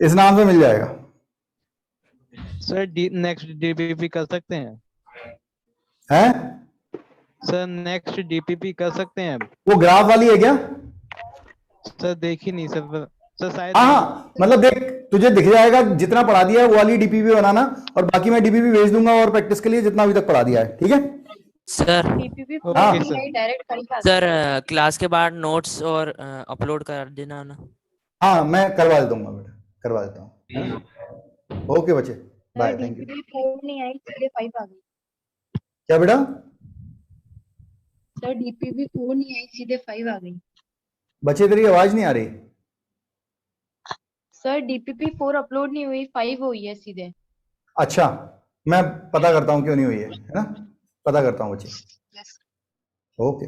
इस नाम से मिल जाएगा। सर नेक्स्ट डीपीपी कर सकते हैं? हैं सर नेक्स्ट डीपीपी कर सकते हैं? वो ग्राफ वाली है क्या? सर देखी नहीं सर। सर शायद हाँ मतलब देख, तुझे दिख जाएगा जितना पढ़ा दिया है वो वाली डीपीपी बनाना, और बाकी मैं डीपीपी भेज दूंगा और प्रैक्टिस के लिए जितना अभी तक पढ़ा दिया है, ठीक है सर। हाँ सर क्लास के बाद नोट्स और अपलोड कर देना ना। हाँ मैं करवा दूंगा बेटा, करवा देता हूँ। ओके बच्चे, बाय, थैंक यू। नहीं आई, सीधे 5 आ गई। क्या बेटा? सर डीपीपी 4 नहीं आई, सीधे 5 आ गई। बच्चे तेरी आवाज नहीं आ रही। सर डीपीपी 4 अपलोड नहीं हुई, 5 हुई है सीधे। अच्छा मैं पता करता हूँ क्यों नहीं हुई है ना, पता करता हूँ बच्चे। ओके।